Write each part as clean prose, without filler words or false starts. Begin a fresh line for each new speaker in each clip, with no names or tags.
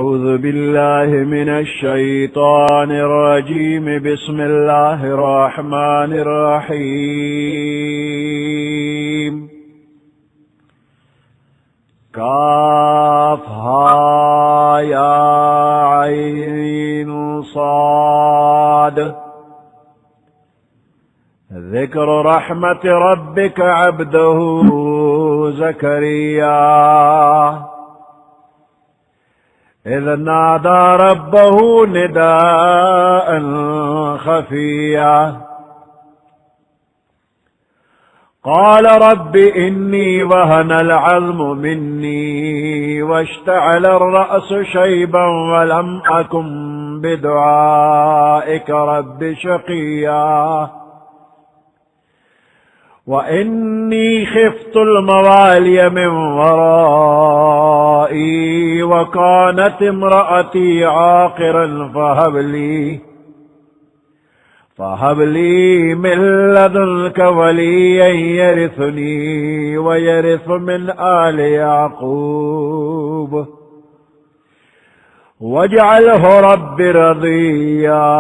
أعوذ بالله من الشيطان الرجيم. بسم الله الرحمن الرحيم. كاف ها يا عين صاد. ذكر رحمة ربك عبده زكريا إذ نادى ربه نداء خفيا قال رب إني وهن العظم مني واشتعل الرأس شيبا ولم أكن بدعائك رب شقيا وإني خفت الموالي من ورائي وكانت امرأتي عاقرا فهب لي من لدنك وليا يرثني ويرث من آل يعقوب واجعله رب رضيا.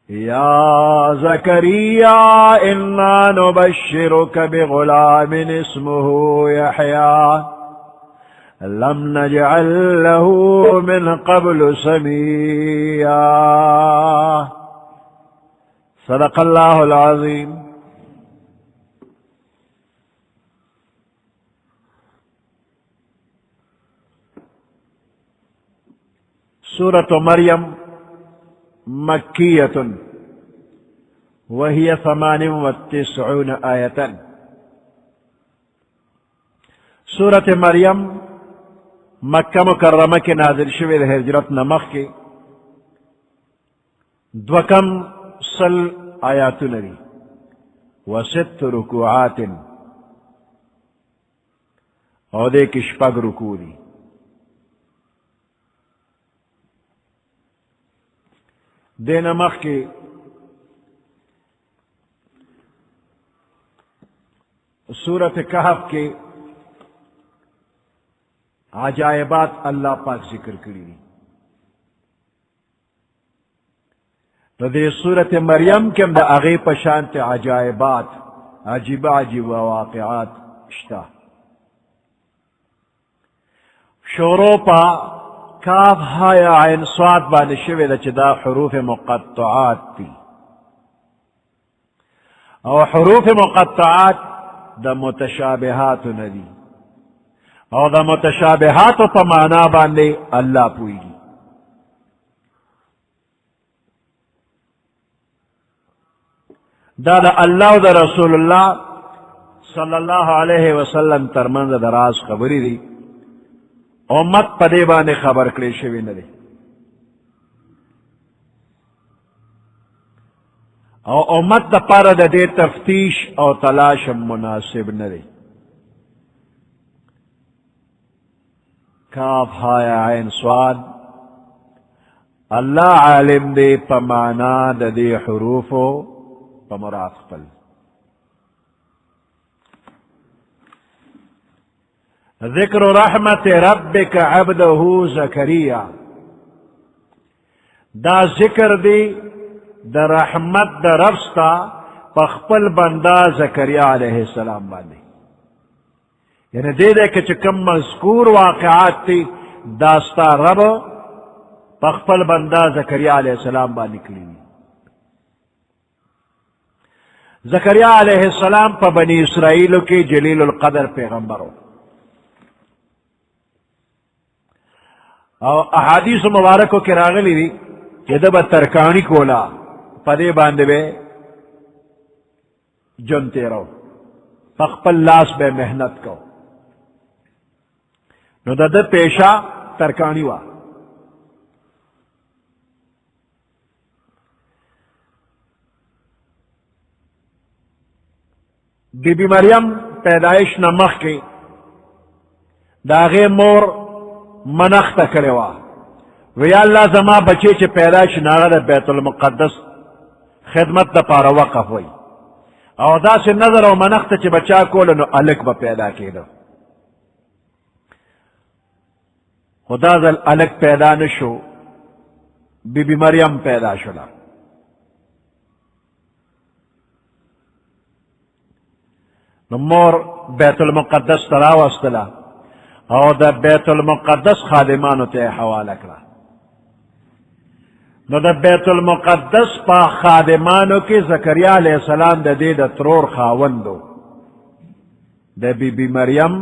يا زكريا إنا نبشرك بغلام اسمه يحيى لم نجعل له من قبل سميا. صدق الله العظيم. سورة مريم مكية وهي 98 آية. سورة مريم مکہ مکرمہ کے نازل شوی ہجرت نمخ کے دوکم سل آیات لری وست رکوعات اور دے کشپگ رکوع دی. دے نمخ کے سورت کہف کے عجائبات اللہ پاک ذکر کری دی. تو دے سورت مریم کے اندر اغی پشانت عجائبات عجیب واقعات اشتا. شورو پا کاف ہا یا عین صاد بان شوی دا چدا حروف مقطعات تی او حروف مقطعات دا متشابہات ندی او دا متشابہات پا مانا باندے اللہ پوئی گی. دا اللہ و دا رسول اللہ صلی اللہ علیہ وسلم ترمند دراز خبری دی. امت پدے بانے خبر کلی شوی ندی او امت دا پارا دا دے تفتیش او تلاش مناسب ندی. کاف ہایا عین صاد اللہ عالم دے پمانا دا دے حروفو پمراد قل. ذکر رحمت ربک عبدہ زکریا دا ذکر دی دا رحمت دا ربستا پخپل بندہ زکریا علیہ السلام باندے. یعنی دے کہ چکم مذکور واقعات تی داستا رب پخپل بندہ زکریا علیہ السلام باندے نکلی. زکریا علیہ السلام پا بنی اسرائیلو کی جلیل القدر پیغمبرو او احادیث مبارکو کی راغلی دی کہ دب ترکانی کولا پدے باندے بے جنتے رو پخپل لاس بے محنت کو نو دا پیشہ ترکانی وا. بی بی مریم پیدائش نمخ کے داغے مور منخت کرے وا ویا اللہ زما بچے چے پیدائش ناغد بیت المقدس خدمت دا پارا وقف ہوئی او دا سے نظر او منخت چے بچا کولو نو علک با پیدا کی دو. خدا ذل الگ پیدا نشو، بی بی مریم پیدا شلا. نو مور بیت المقدس تراوستلا او دا بیت المقدس خادمانو تے حوالہ کرا. نو دا بیت المقدس پا خادمانو کی زکریا علیہ السلام دا دے دا ترور خاوندو، دا بی بی مریم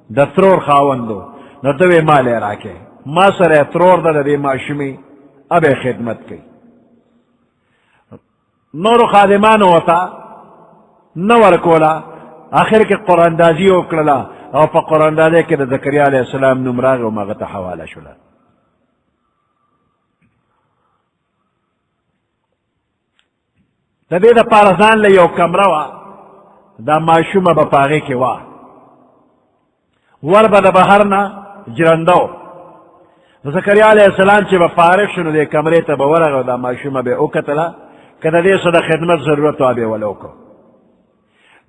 دا ترور خاوندو. نو دوے مالے راکے ما سر ترور دا دے معشومی اب خدمت کی. نورو خادمانو ہوتا نور کولا، آخر کے قرآن دازی اکڑلا او پا قرآن دازی کے دا زکریا علیہ السلام نمراغ و مغتا حوالہ شلا. دا دے دا پارزان لے یو کمرہ وا، دا معشوم با پاغے کے وا ور با دا بہرنا جرندو. زکریا علیہ السلام چی با فارغ شنو دے کمرے تا با ورغ دا معشوم بے اوکتلا کدا دے صدا خدمت ضرورت و آبے ولوکو.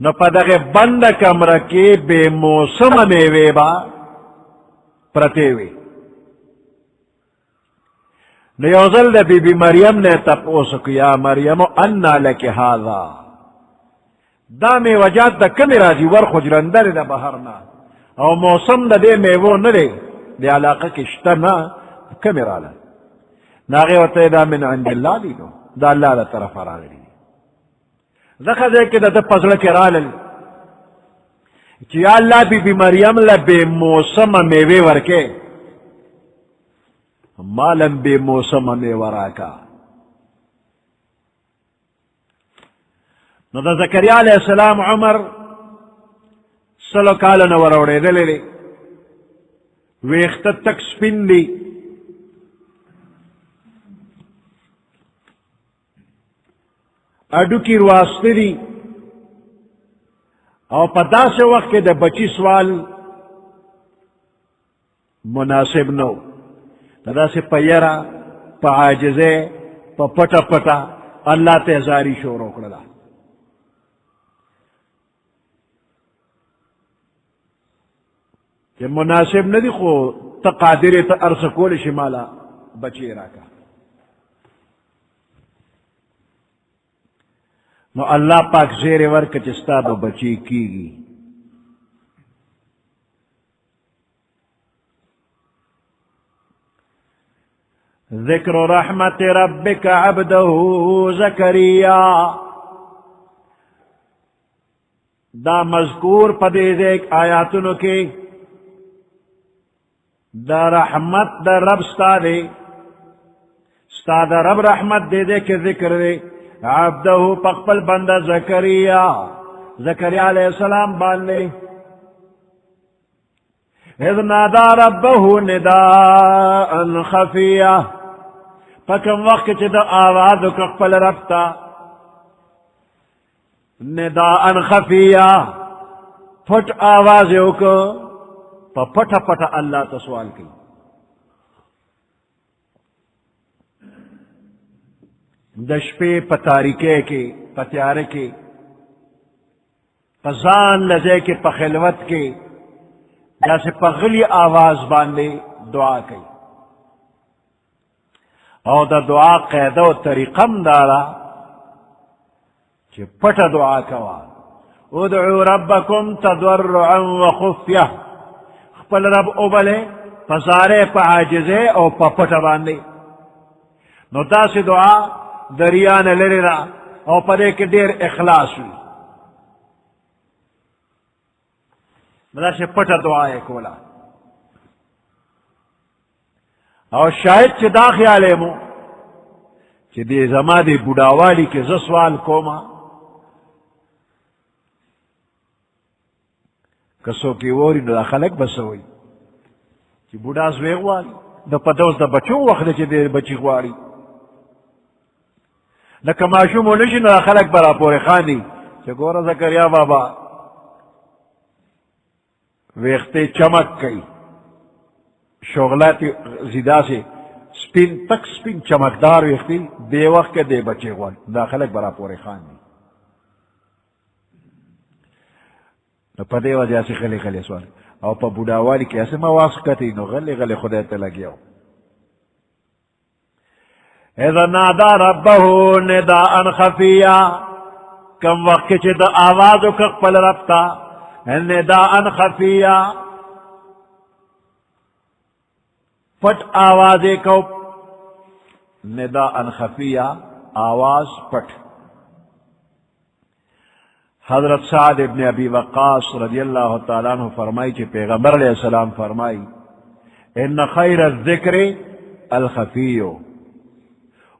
نو پا دغه بند کمرہ کی بے موسم میوے با پرتے وی. نو یوزل دا بی بی مریم نے تپوسو کہ یا مریم انا لکی هذا، دا میں وجات دا کمی راجی ور خجرندر دا بہرنا او موسم دا دے میوو ندے دے علاقہ کشتنا کمی رالا. ناغی وطے دا من عند اللہ دی دو، دا اللہ دا طرف راگی دی. ذکر دے کہ دا پزل کے رالل چی یا اللہ بی بی مریم لبے موسم میوے ورکے مالم بے موسم میوہ راکا. نو دا زکریا علیہ السلام عمر سلو کالا نوروڑے دلے لے ویخت تک سپن دی اڈو کی رواستے دی او پدا سے وقت کے دا بچی سوال مناسب نو. دا سے پیرا پا عاجزے پا پٹا پٹا اللہ تے زاری شور اکڑلا. کہ مناسب ندی خو تا قادر تا ارسکول شمالا بچی راکا. نو اللہ پاک زیر ورک چستا با بچی کی گی. ذکر رحمت ربک عبدہ زکریا، دا مذکور پدیز ایک آیاتنو کے دا رحمت دا رب ستا دے، ستا دا رب رحمت دے دے کے ذکر دے عبدہ پقبل بندہ زکریا، زکریا علیہ السلام باندے اذ نادا ربہ نداء خفیہ، پکم وقت چی دا آواز کقبل ربتا نداء خفیہ پھٹ آواز کو پا پٹا پٹا اللہ تسوال کی. دشپے پتاریکے کے پتیارے کے پزان لزے کے پخلوت کے جیسے پغلی آواز باندے دعا کی. او دا دعا قیدہ و طریقم دارا چی پٹا دعا کوا ادعو ربکم تضرعا و خفیہ، خپل رب اوبلے پزارے پا عاجزے او پا پٹا باندے. نو دا سی دعا دریان لری را او پدے کے دیر اخلاص ہوئی. دا سی پٹا دعائے کولا. او شاید چی دا خیالے مو چی دے زما دے بڑاوالی کے زسوال کوما کسو کی ووری دا خلق بسوئی چی بڑا زویغ والی دا پدوز دا بچوں وقت چی دے بچی غواری لکا معشومو نشی دا خلق برا پوری خانی چی گورا زکریا بابا ویختے چمک کئی شغلاتی زیدہ سے سپین تک سپین چمکدار ویختی دے وقت کے دے بچے غوال دا خلق برا پوری خان دی پدے وجہ سے خلی خلی سوال او پا بوداوالی کی ایسے مواس کتی نو غلی غلی خدای تا لگیو اذا نادا ربہو نداء خفیہ کم وقت چی دا آوازو کقبل ربتا نداء خفیہ پٹ آوازے کو نداء خفیہ آواز پٹ حضرت سعد ابن ابی وقاص رضی اللہ تعالیٰ عنہ فرمائی چی پیغمبر علیہ السلام فرمائی ان خیر الذکر الخفی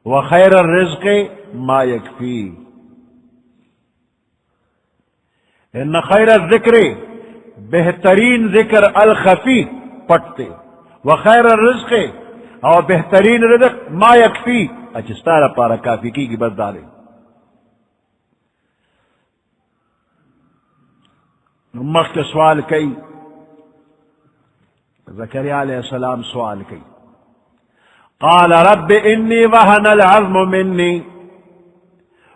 وخیر الرزق ما یکفی ان خیر الذکر بہترین ذکر الخفی پٹتے وخیر الرزق اور بہترین رزق ما یکفی اچھستارا پارا کافی کی بس ڈالے مخ کے سوال کئی زکریا علیہ السلام سوال کئی قال رب انی وہن العظم منی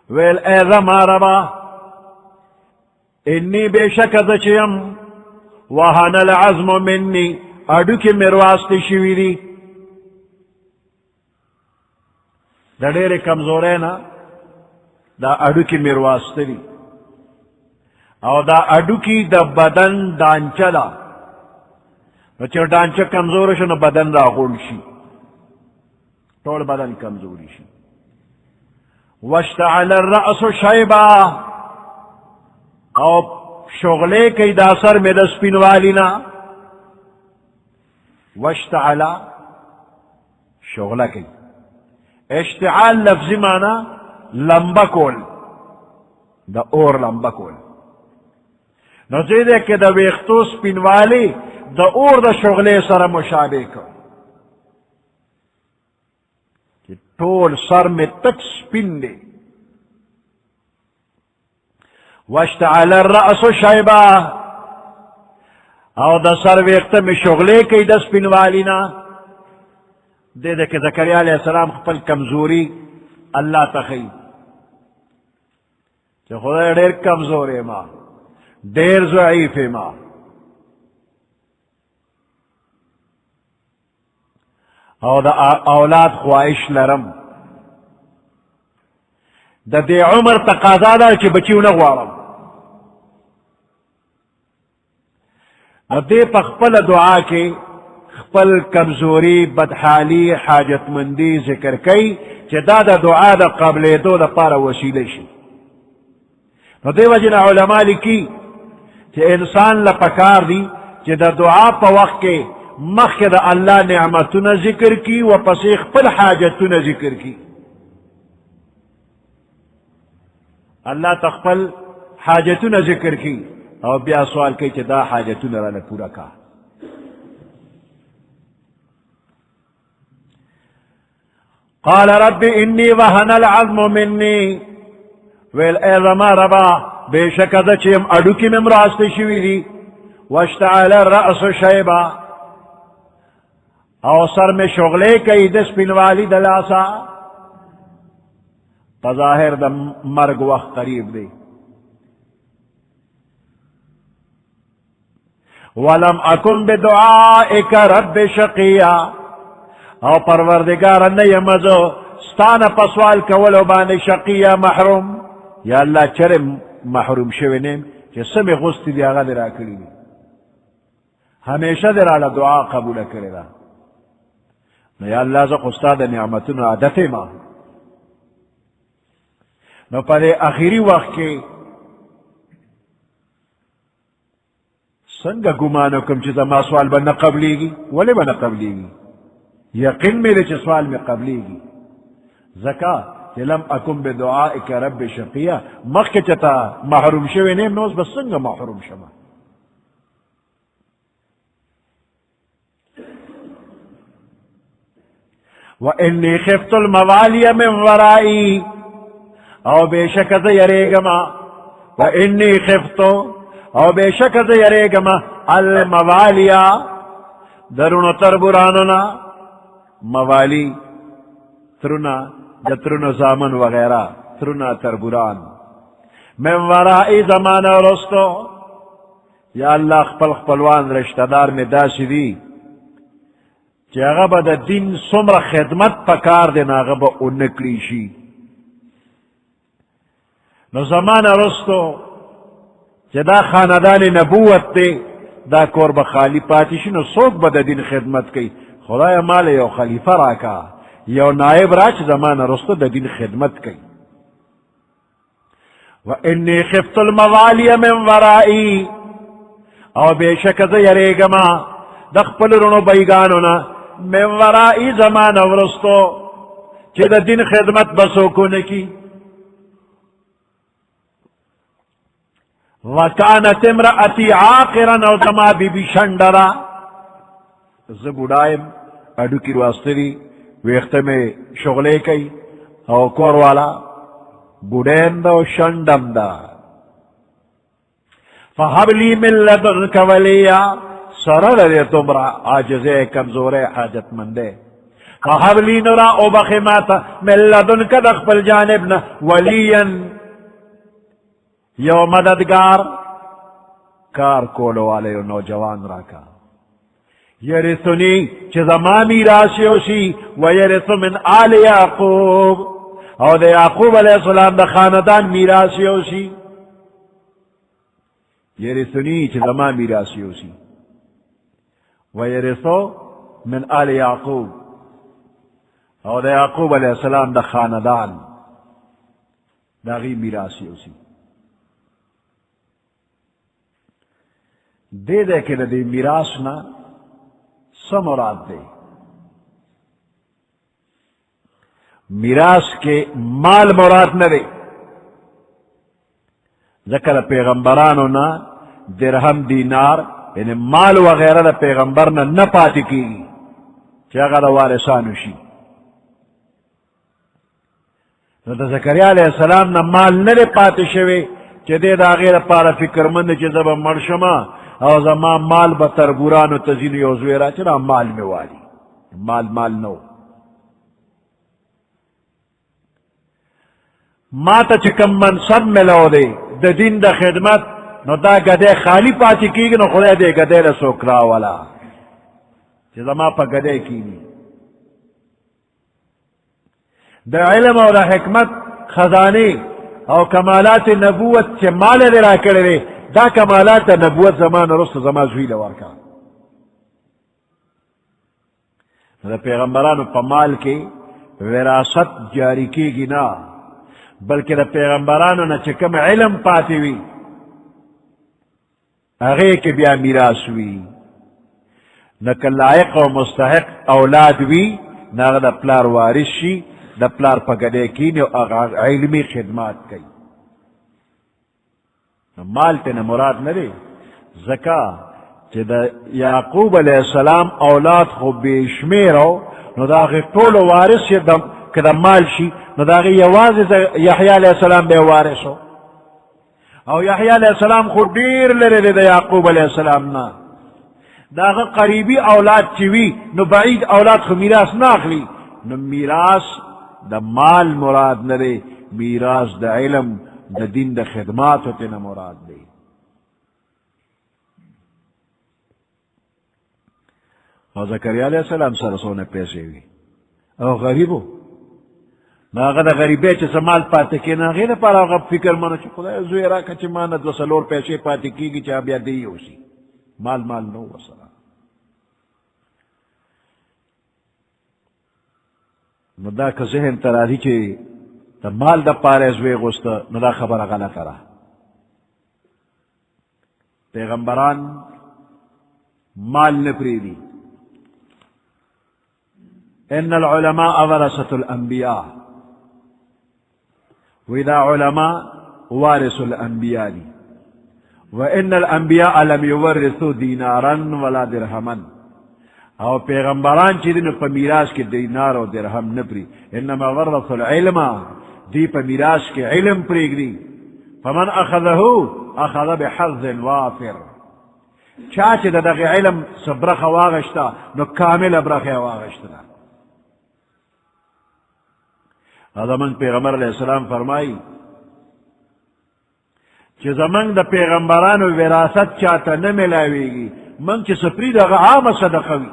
ویل اے زما ربا انی بے شک دچیم وہن العظم منی اڈو کی میرواستی شویری دا ڈیرے کمزورے نا دا اڈو کی میرواستی دی او دا اڈو کی دا بدن ڈانچہ دا چو ڈانچہ کمزور شو نو بدن دا غول شی طول بدن کمزوری شی واشتعل الرأس شیبا او شغلے کئی دا سر میں دا سپینوالینا واشتعل شغلہ کئی اشتعال لفظی مانا لمبا کول دا اور لمبا کول نزیدے کہ دا ویختو سپینوالی دا اور دا شغلے سر مشابہ کو کہ طول سر میں تک سپین دے واشتعل الرأس شیبا او دا سر ویخت میں شغلے کئی دا سپینوالینا دے دے کہ زکریا علیہ السلام خپل کمزوری اللہ تخی کہ خدا دیر کمزور ہے ماں دیر ضعیف ہے ماں او دا اولاد خواہش لرم دا دے عمر تقاضا دا چی بچیو نغوارم دے پا خپل دعا کے خپل کمزوری بدحالی حاجت مندی ذکر کئی چی دا دعا دا قبل دو دا پارا وسیلے شی نو دے وجہ علماء لکی چی انسان لپکار دی چی دا دعا پا وقت کے مخ دا اللہ نعمتنا ذکر کی و پسی خپل حاجتنا ذکر کی اللہ تخپل حاجتنا ذکر کی اور بیا سوال کئی چی دا حاجتنا رانا پورا کا قال رب انی وہن العظم منی ویل اے زما ربا بے شک دا چیم اڈو کی ممراستی شوی دی واشتعل الرأس شیبا او سر میں شغلے کئی دس پنوالی دلاسا تظاہر دا مرگ وقت قریب دی ولم اکن بدعائک رب شقیا او پروردگار نیمزو ستانا پسوال کولو بانی شقیا محروم یا اللہ چرے محروم شوینیم کہ سمی غستی دی آغا دی را کری دی ہمیشہ دی را دعا قبول کرے دا نو یا اللہ زق استاد نعمتون عادت ما نو پر آخری وقت کے سنگا گمانو کم چیزا ما سوال بنا قبلی گی ولی بنا قبلی گی یقین میرے چھ سوال میں قبلی گی زکا کہ لم اکم بدعائک رب شقیہ مخ کے چتا محروم شوی نیم نوز بس سنگا محروم شما وَإِنِّي خِفْتُ الْمَوَالِيَ مِنْ وَرَائِي او بے شک از یریگما وَإِنِّي خِفْتُ او بے شک از یریگما الموالیا درون تربراننا موالی ترنا جترن زامن وغیرہ ترنا تربران من ورائی زمان رستو یا اللہ خپل خپلوان رشتہ دار میں داسی دی چی اغا با دا دین سمر خدمت پکار دینا اغا با انکلی شی. نو زمان رستو چی دا خاندان نبوت دے دا کور با خالی پاتیشی نو سوک با دا دین خدمت کی. خدای مال یو خلیفہ راکا یو نائب راچ زمان رستو دا دین خدمت کی. وَإِنِّي خِفْتُ الْمَوَالِيَ مِنْ وَرَائِي او بے شک از یریگما دخپل رونو بیگانونا من ورائی زمان ورستو چی دا دین خدمت بسوکو نکی. وَكَانَتِ امْرَأَتِي عَاقِرًا او زما بی بی شندرا زبودائم اڈو کی رواسطری ویخت میں شغلے کئی او کور والا بودین دا و شندم دا. فَحَبْ لِي مِن لَدُنْكَ وَلِيًّا سرل دے تمرا عاجزے کمزورے حاجت مندے. فَحَبْ لِي نُرَا او بخماتا مِن لَدُنْكَ دخپل جانبنا وَلِيًّا یو مددگار کار کولو والے نوجوان راکا. یرثنی چی زما میراثی ہوشی ویرث من آل یعقوب او دے یعقوب علیہ السلام دا خاندان میراثی ہوشی. یرثنی چی زما میراثی ہوشی ویرثو من آل یعقوب او دا یعقوب علیہ السلام دا خاندان دا غی میراثی ہوشی. دے دے کے دے میراثنا سمراد دے. میراث کے مال مراد نہ دے. ذکر پیغمبرانو نا درہم دینار یعنی مال وغیرہ دا پیغمبر نہ پاتی کی چاگا دا وارثانو شی. نو دا زکریا علیہ السلام نا مال نہ دے پاتی شوے چی دے دا غیر پارا فکر مند چی زبا مرشما او زمان مال با تربورانو تزینی او زویرہ چنا مال میں والی مال نو. ما تا چکم منصب ملو دے دا دین دا خدمت نو دا گدے خالی پاتی کی نو خدا دے گدے رسوکرا والا چی زمان پا گدے کینی. دا علم او دا حکمت خزانی او کمالات نبوت چی مال دے را کردے دا کمالات نبوت زمان رست زمان زوی لورکا. دا پیغمبرانو پا مال کی وراثت جاری کی گی نا بلکہ دا پیغمبرانو نا چکم علم پاتی وی اغیر کے بیا میراث وی نکا لائق و مستحق اولاد وی نا دا پلار وارث شی دا پلار پا گدے کی نو علمی خدمات کئی. مال تینا مراد نہ دے زکا چی دا یعقوب علیہ السلام اولاد خو بیشمیرو نو دا غی طول وارث شی کدا مال شی نو دا غی یواز یحییٰ علیہ السلام بے وارثو او یحییٰ علیہ السلام خو دیر لرے دے دا یعقوب علیہ السلام نا دا غی قریبی اولاد چیوی نو بعید اولاد خو میراث ناخلی نو میراث دا مال مراد نہ دے میراث دا علم دا دین دا خدمات ہوتے نا مراد دے. اور زکریا علیہ السلام سر سونے پیسے ہوئی او غریبو ناغا دا غریبے چا سمال پاتے کی ناغی دا پارا غب فکر مانا چا خدا زویرہ کچھ ماند وصلور پیسے پاتے کی گی چا بیا دی ہوسی مال نو وصلا. نو دا کا ذہن ترازی چے دا مال دا پارے زوی غستا نو دا خبر غلط را. پیغمبران مال نپری دی. ان العلماء ورثة الانبیاء وإذا علماء وارث الانبیاء دی. وان الانبیاء لم يورثوا دینارا ولا درہما او پیغمبران چی دنو پا میراث کے دینار و درہم نپری انما ورث العلم دی پا میراث کے علم پریگ دی. فمن اخذہو اخذ بحظ وافر چاچے دا دغی علم سبرخ واغشتا نو کامل برخ واغشتا. ازمان پیغمبر علیہ السلام فرمائی چی زمان دا پیغمبرانو وراثت چاہتا نملاویگی من چی سپری دا عام صدقوی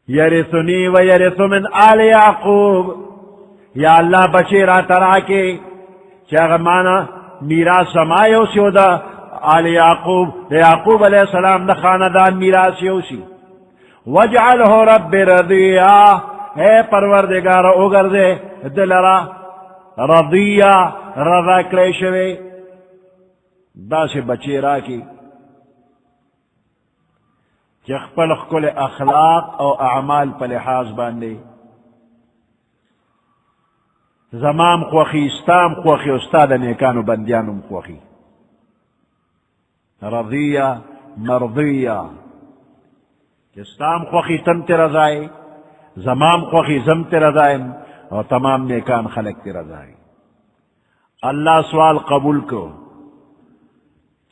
یرثنی و یرث من آل یعقوب یا اللہ بشیرہ ترا کے چاگمانا میراث سمایو سیو دا آل یعقوب دا یعقوب علیہ السلام دا خاندان میراث یو سی وجعلہ رب رضیہ اے پروردگار اگر دے دلرا رضیہ رضا کلیشوے دا سے بچیرہ کی چخپل خکل اخلاق او اعمال پا لحاظ باندے زمام خوخی استام خوخی استاد نیکانو بندیانم خوخی رضیہ مرضیہ استام خوخی تم تی رضائے زمام خوخی زم تی رضائے اور تمام نیکان خلق تی رضائے اللہ سوال قبول کو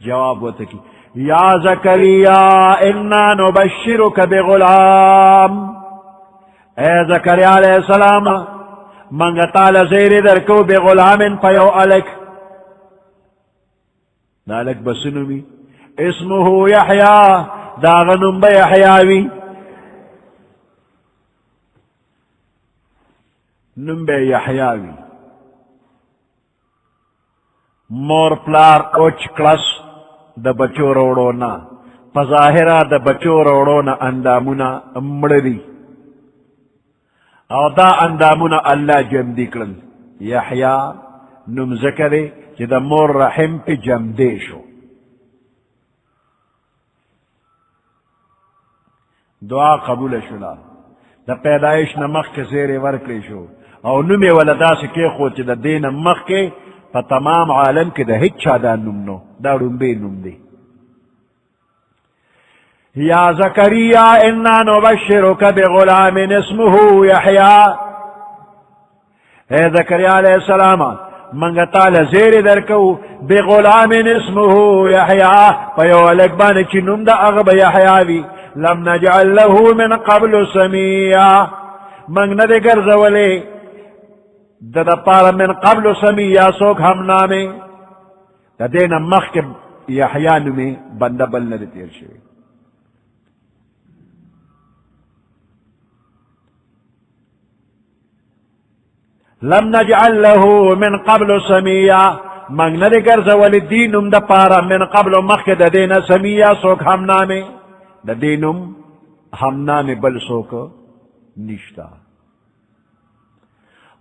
جواب ہوتا کی یا زکریا انا نبشرک بغلام اے زکریا علیہ السلام منگتال زیر درکو بغلام پیو علک دالک بسنوی اسمه یحیا داغنم بیحیاوی نم بیحیاوی مور پلار اوچ کلس دا بچو روڑونا پظاہرہ دا بچو روڑونا اندامونا مڑی او دا اندامونا اللہ جم دیکلن یحیا نم ذکرے چی دا مور رحم پی جم دیشو دعا قبول شلا دا پیدائش نمخ کے زیر ورکلی شو او نمی ولدا سکے خود چی دا دین مخ کے پا تمام عالم کے دا ہچا دا نم نو دا رنبے نم دے یا زکریا انا نبشرک بغلام اسمه یحیا اے زکریا علیہ السلام منگتا لزیر درکو بغلام اسمه یحیا پیو لکبان چی نم دا اغب یحیاوی لم نجعل له من قبل سمیا منگ ندے گرزولے دا پارا من قبل سمیا سوک ہم نامے دا دینا مخ کے یحیاء نمے بندہ بل ندے تیر شوی لم نجعل له من قبل سمیا منگ ندے گرزولی دینم دا پارا من قبل مخ کے دا دینا سمیا سوک ہم نامے دا دینم ہم نامے بل سوک نشتا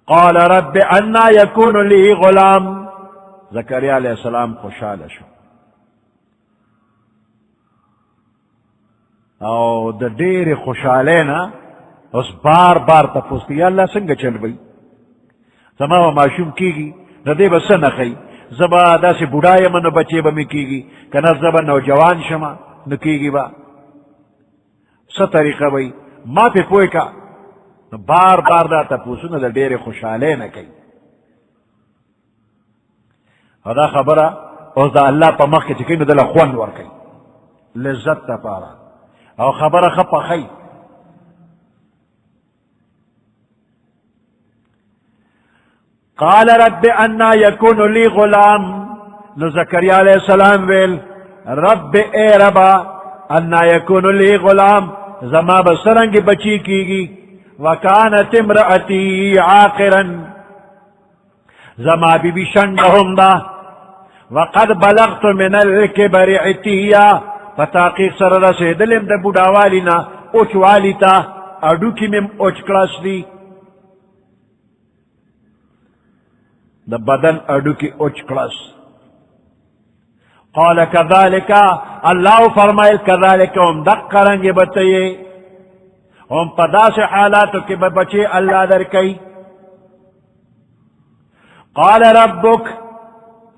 قال رب انا يكون لي غلام زکریا علیہ السلام خوشحال شو او دا دیر خوشحالینا اس بار بار تپوستی یا اللہ سنگ چل بئی زما معشوم کی گی ردے بس نخی زبا دا سے بڑھائی من بچے بمی کی گی کنا زبا نوجوان شما نکی گی با س طریقہ بئی ما پہ پوئے کا بار بار دا تپوسو نا دا دیر خوشحالے نا کئی او دا خبرہ او دا اللہ پا مخ کے چکی نا دا خوان ور کئی لذت تا پارا او خبرہ خپا خی قال رب انا يكون لي غلام نو زکریا علیہ السلام ویل رب اے ربا انا يكون لي غلام زما بسرنگ بچی کی گی وکانت امرأتی عاقرا زما بی بی شنگهم دا وقد بلغت من الكبر عتیا فتاقیق سر رسیدلم دا بوداوالینا اوچ والیتا اڈوکی مم اوچ کلاس دی دا بدن اڈوکی اوچ کلاس قال كذلك اللہ فرمائل كذلك ہم دق کرنگے بتائیے ہم پدا سے حالاتو کے بچے اللہ در کئی قال ربک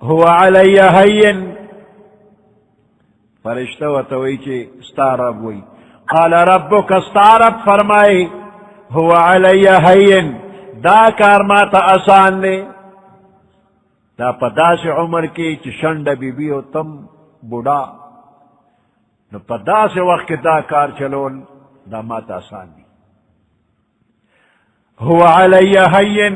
هو علی حین فرشتہ و تویچے استارب وی قال ربک استارب فرمائی هو علی حین دا کار ماتا آسان لے دا پدا سے عمر کی چشنڈ بی بی و تم بڑا نو پدا سے وقت دا کار چلون دا مات آسان دی. هو علی حین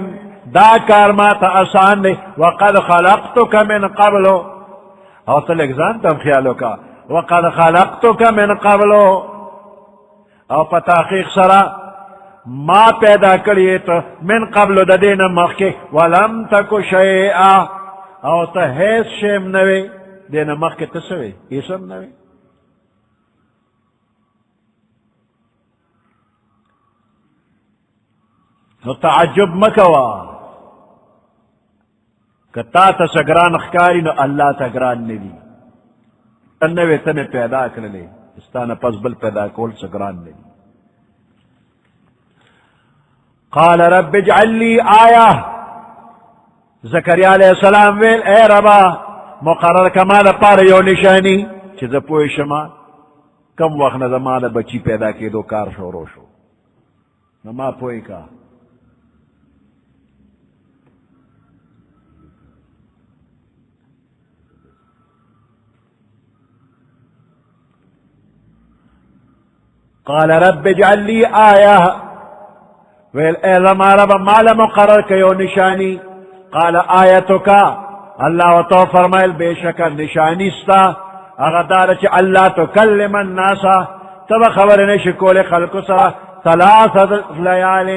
دا کار مات آسان دی. وقد خلقتک من قبل او تل اگزان تم خیالو کا وقد خلقتک من قبل او پتاقیق سرا ما پیدا کریے تو من قبل دا دین مخی ولم تکو شیئا او تا حیث شیم نوے دین مخی تسوے اسم نوے. نو تعجب مکوا کتا تا سگران اخکاری نو اللہ تا گران ندی انوے تنے پیدا کرلے استانا پس بل پیدا کول سگران ندی. قال رب اجعل لی آیہ زکریا علیہ السلام ویل اے ربا مقرر کمال پار یو نشانی چیز پوئی شما کم وقت نظمان بچی پیدا کی دو کار شورو شو نما پوئی کا قال رب اجعل لی آیہ ویل اے لما رب مالا مقرر کیو نشانی. قال آیتو کا اللہ و تو فرمائل بے شکر نشانی ستا اغدار چی اللہ تو کلم الناسا تب خبر نشکول خلق سا ثلاث لیال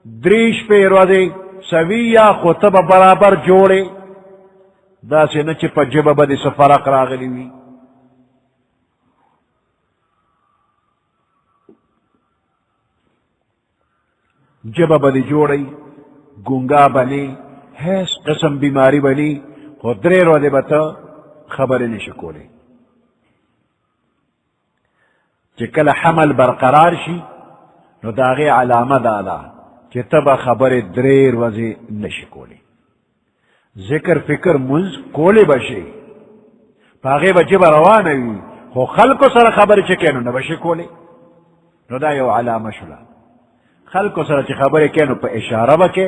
دریش پہ روزی سویہ خطب برابر جوڑے دا سے نچی پا جب بدی سفرق راغلی ہوئی. جب بدی جوڑی گنگا بنی حیث قسم بیماری بنی خدرے رو دے بتا خبر نشکولے چکل حمل برقرار شی نو داغی علامہ دادا چی تبا خبر دریر وزی نشکولے. ذکر فکر منز کولے بشے پاغی بجب روانوی خو خلقو سر خبر چکینو نبشکولے نو دا یو علامہ شلا. خلقو سر چی خبر کینو پا اشارہ بکے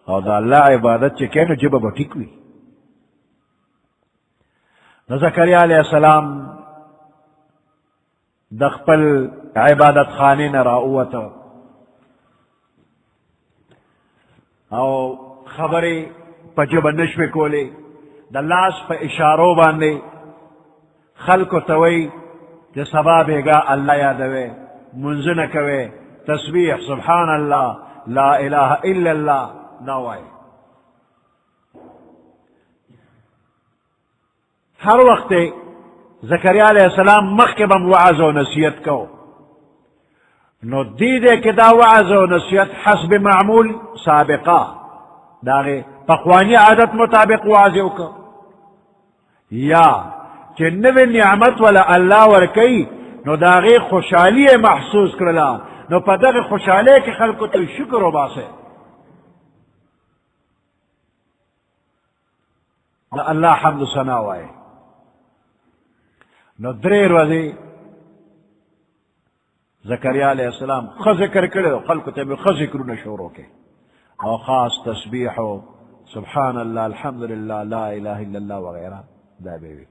او دا اللہ عبادت چی کینو جبا با ٹھیکوی. نو زکریا علیہ السلام دخپل عبادت خانے نراؤوتا او خبری پا جبا نشوی کولے دا لاس پا اشارو باندے خلقو توی جی سبا بیگا اللہ یادوے منزن کوے تسبیح سبحان اللہ لا الہ الا اللہ نوائی. ہر وقت زکریا علیہ السلام مخبم وعظ و نصیحت کو نو دیدے کہ دا وعظ و نصیحت حسب معمول سابقہ داغے پخوانی عادت مطابق وعظو کو یا چنوی نعمت والا اللہ ورکی نو داغے خوشحالی محسوس کرلا نو پا داغے خوشحالے کے خلقو تو شکر و باسے نو اللہ حمد ثنا وائے. نو دریر وزی زکریا علیہ السلام خذکر کرے خلقو تیمی خذکرو نشورو کے او خاص تسبیح و سبحان اللہ الحمدللہ لا الہ الا اللہ وغیرہ دا بیوی.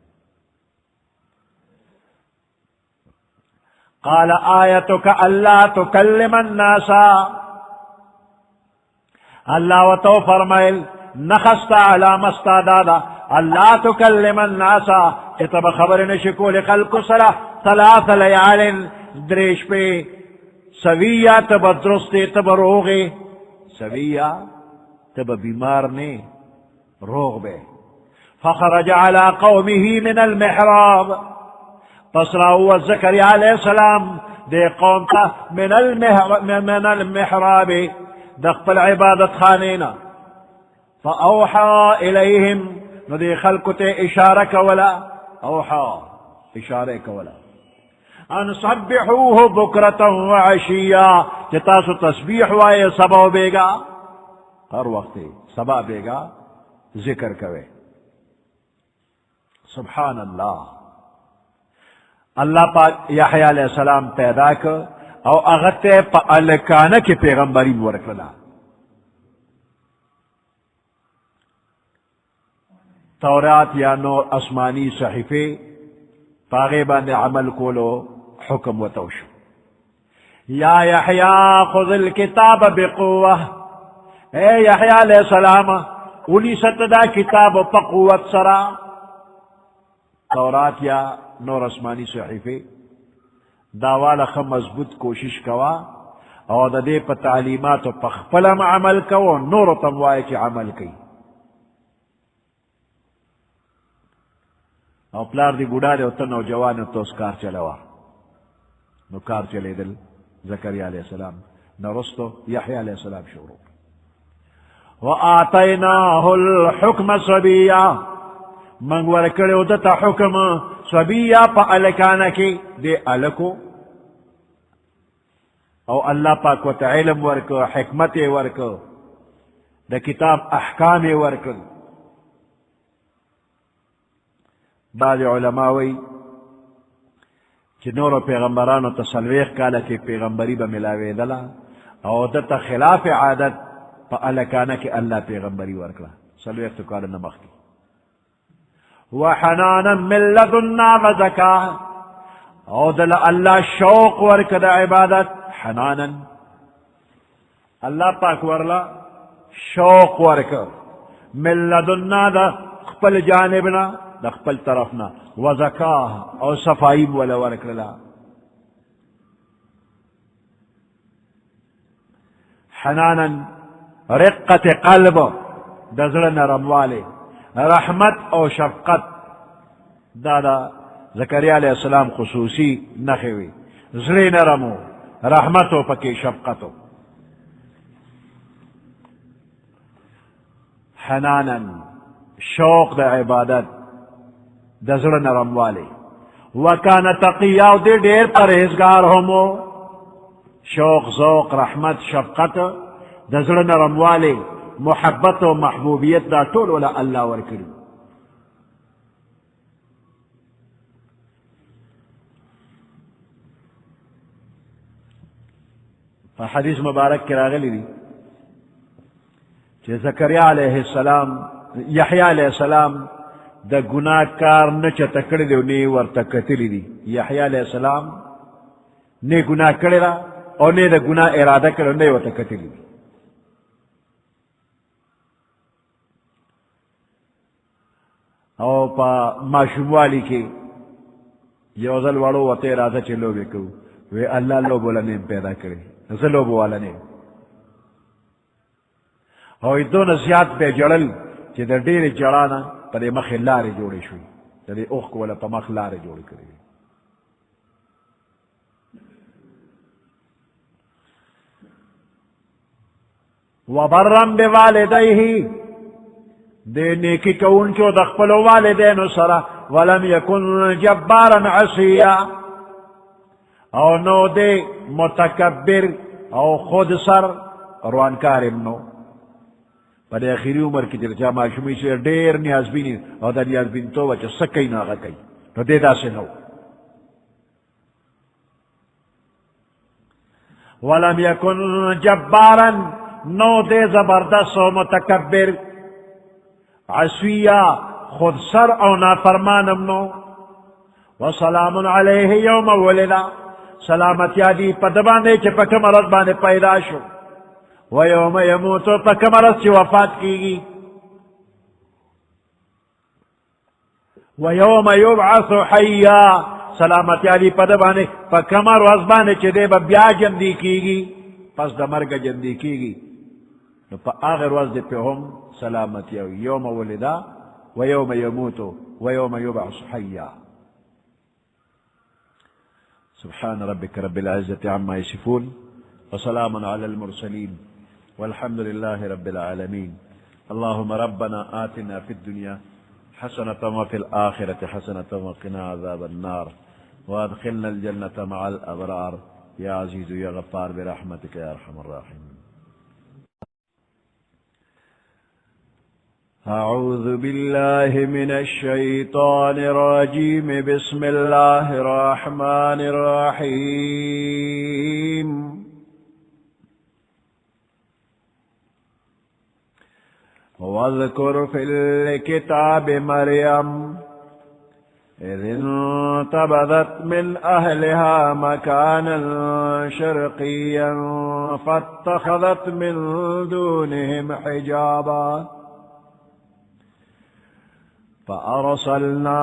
قال آیتک اللہ تکلم الناسا اللہ و تو فرمائل نخستا علامستا دادا اللہ تکلم الناسا اتب خبر نشکول خلق سرا ثلاث لیال دریش پہ سویہ تب درستے تب روغے سویہ تب بیمار نے روغ بے. فخرج على قومه من المحراب فصراو زكريا عليه السلام دي قومته من المحراب دخل عبادة خانينا فأوحى إليهم ندي خلقته إشارك ولا أوحى إشارك ولا أن صبحوه بكرة وعشيا تتاسو تسبيح وآي صبا بيغا ہر وقت صبا بيغا ذکر کوئے سبحان اللہ. اللہ پاک یحییٰ علیہ السلام پیدا کر او اغتے پا الکانہ کی پیغمبری مورکلا تورات یا نور اسمانی صحیفے پاغے باندے عمل کولو حکم و توشو یا یحییٰ خذ الکتاب بقوہ، اے یحییٰ علیہ السلام اولی ستدا کتاب پا قوت سرا، تورات یا نور اسمانی صحیفے داوالا خم مضبوط کوشش کوا، او دا دے پا تعلیمات و پخپلم عمل کو، نور تموائے کی عمل کی. او پلار دی بوڑھا دے اوتا نوجوان تو اس کار چلوا، نو کار چلے دل زکریا علیہ السلام نرستو یحییٰ علیہ السلام شروع. وآتیناہ الحکم صبیا، منگ ورکڑے ادتا حکم صبیا پا الکانا کی دے الکو، او اللہ پاک و علم ورکو، حکمت ورکو، دا کتاب احکام ورکو. بعض علماءوی چی نور پیغمبرانو تسلویخ کالا کی پیغمبری با ملاوی دلا، او دتا خلاف عادت پا الکانا کی اللہ پیغمبری ورکلا سلویخ تو کالا نمخ کی. وحنانا من لدنا وزکاہ، او دل اللہ شوق ورک دا عبادت، حنانا اللہ پاک ورلا شوق ورک، من لدنا دا خپل جانبنا دا خپل طرفنا، وزکاہ او صفائیم ولا ورکلا. حنانا رقت قلب دزل نرم والے، رحمت او شفقت دادا زکریا علیہ السلام خصوصی نخوی، زلی نرمو رحمتو پکی شفقتو. حنانا شوق دا عبادت دزل نرم والے، وکانا تقیاو دے دیر پرہیزگار ہومو، شوق ذوق رحمت شفقت دزل نرم والے محبت و محبوبیت دا طول ولا اللہ ورکری. حدیث مبارک کی راغلی دی کہ زکریا علیہ السلام یحییٰ علیہ السلام دا گناہ کار نچا تکڑی دی و نی ورطا کتلی دی. یحییٰ علیہ السلام نی گناہ کردی را اور نی دا گناہ ارادہ کردی و نی ورطا کتلی دی. او پا معشوموالی کی یوزل وڑو وطی ارادہ چی لوبے کو، وی اللہ لوبو لنیم پیدا کری، نزل لوبو والا نیم. او دون زیاد بے جڑل چی در دیر جڑانا پا دے مخی لاری جوڑی شوی، در دے اوخ کو والا پا مخ لاری جوڑی کری. وبرم بوالدیہی دے نیکی کون چو دخپل والدین سرا، ولم یکن جبارا عصیا، او نو دے متکبر او خود سر روانکار امنو. پر اخیری عمر کی ترچا معشومی سے دیر نیاز بینی او دا نیاز بین تو وچا سکی ناغا کئی تو دے دا سے نو. ولم یکن جبارا نو دے زبردست و متکبر، عصویہ خود سر او نافرمان امنو. وسلام علیہ یوم ولدا، سلامت یادی پدبانے چھ پکم عرض بانے پیدا شو، ویوم یموتو پکم عرض چھ وفات کی گی، ویوم یبعث حیا، سلامت یادی پدبانے پکم عرض بانے چھ دے بیا جندی کی گی، پس دمرگ جندی کی گی. نو پا آخر وزد پہ ہم سلامت یوم ولدا ویوم یموتو ویوم یبعث حیا. سبحان ربك رب العزة عما يصفون وسلام على المرسلين والحمد لله رب العالمين. اللهم ربنا آتنا في الدنيا حسنة وفي الآخرة حسنة وقنا عذاب النار وادخلنا الجنة مع الأبرار يا عزيز يا غفار برحمتك يا أرحم الراحمين. أعوذ بالله من الشيطان الرجيم. بسم الله الرحمن الرحيم. واذكر في الكتاب مريم إذ انتبذت من أهلها مكانا شرقيا فاتخذت من دونهم حجابا فأرسلنا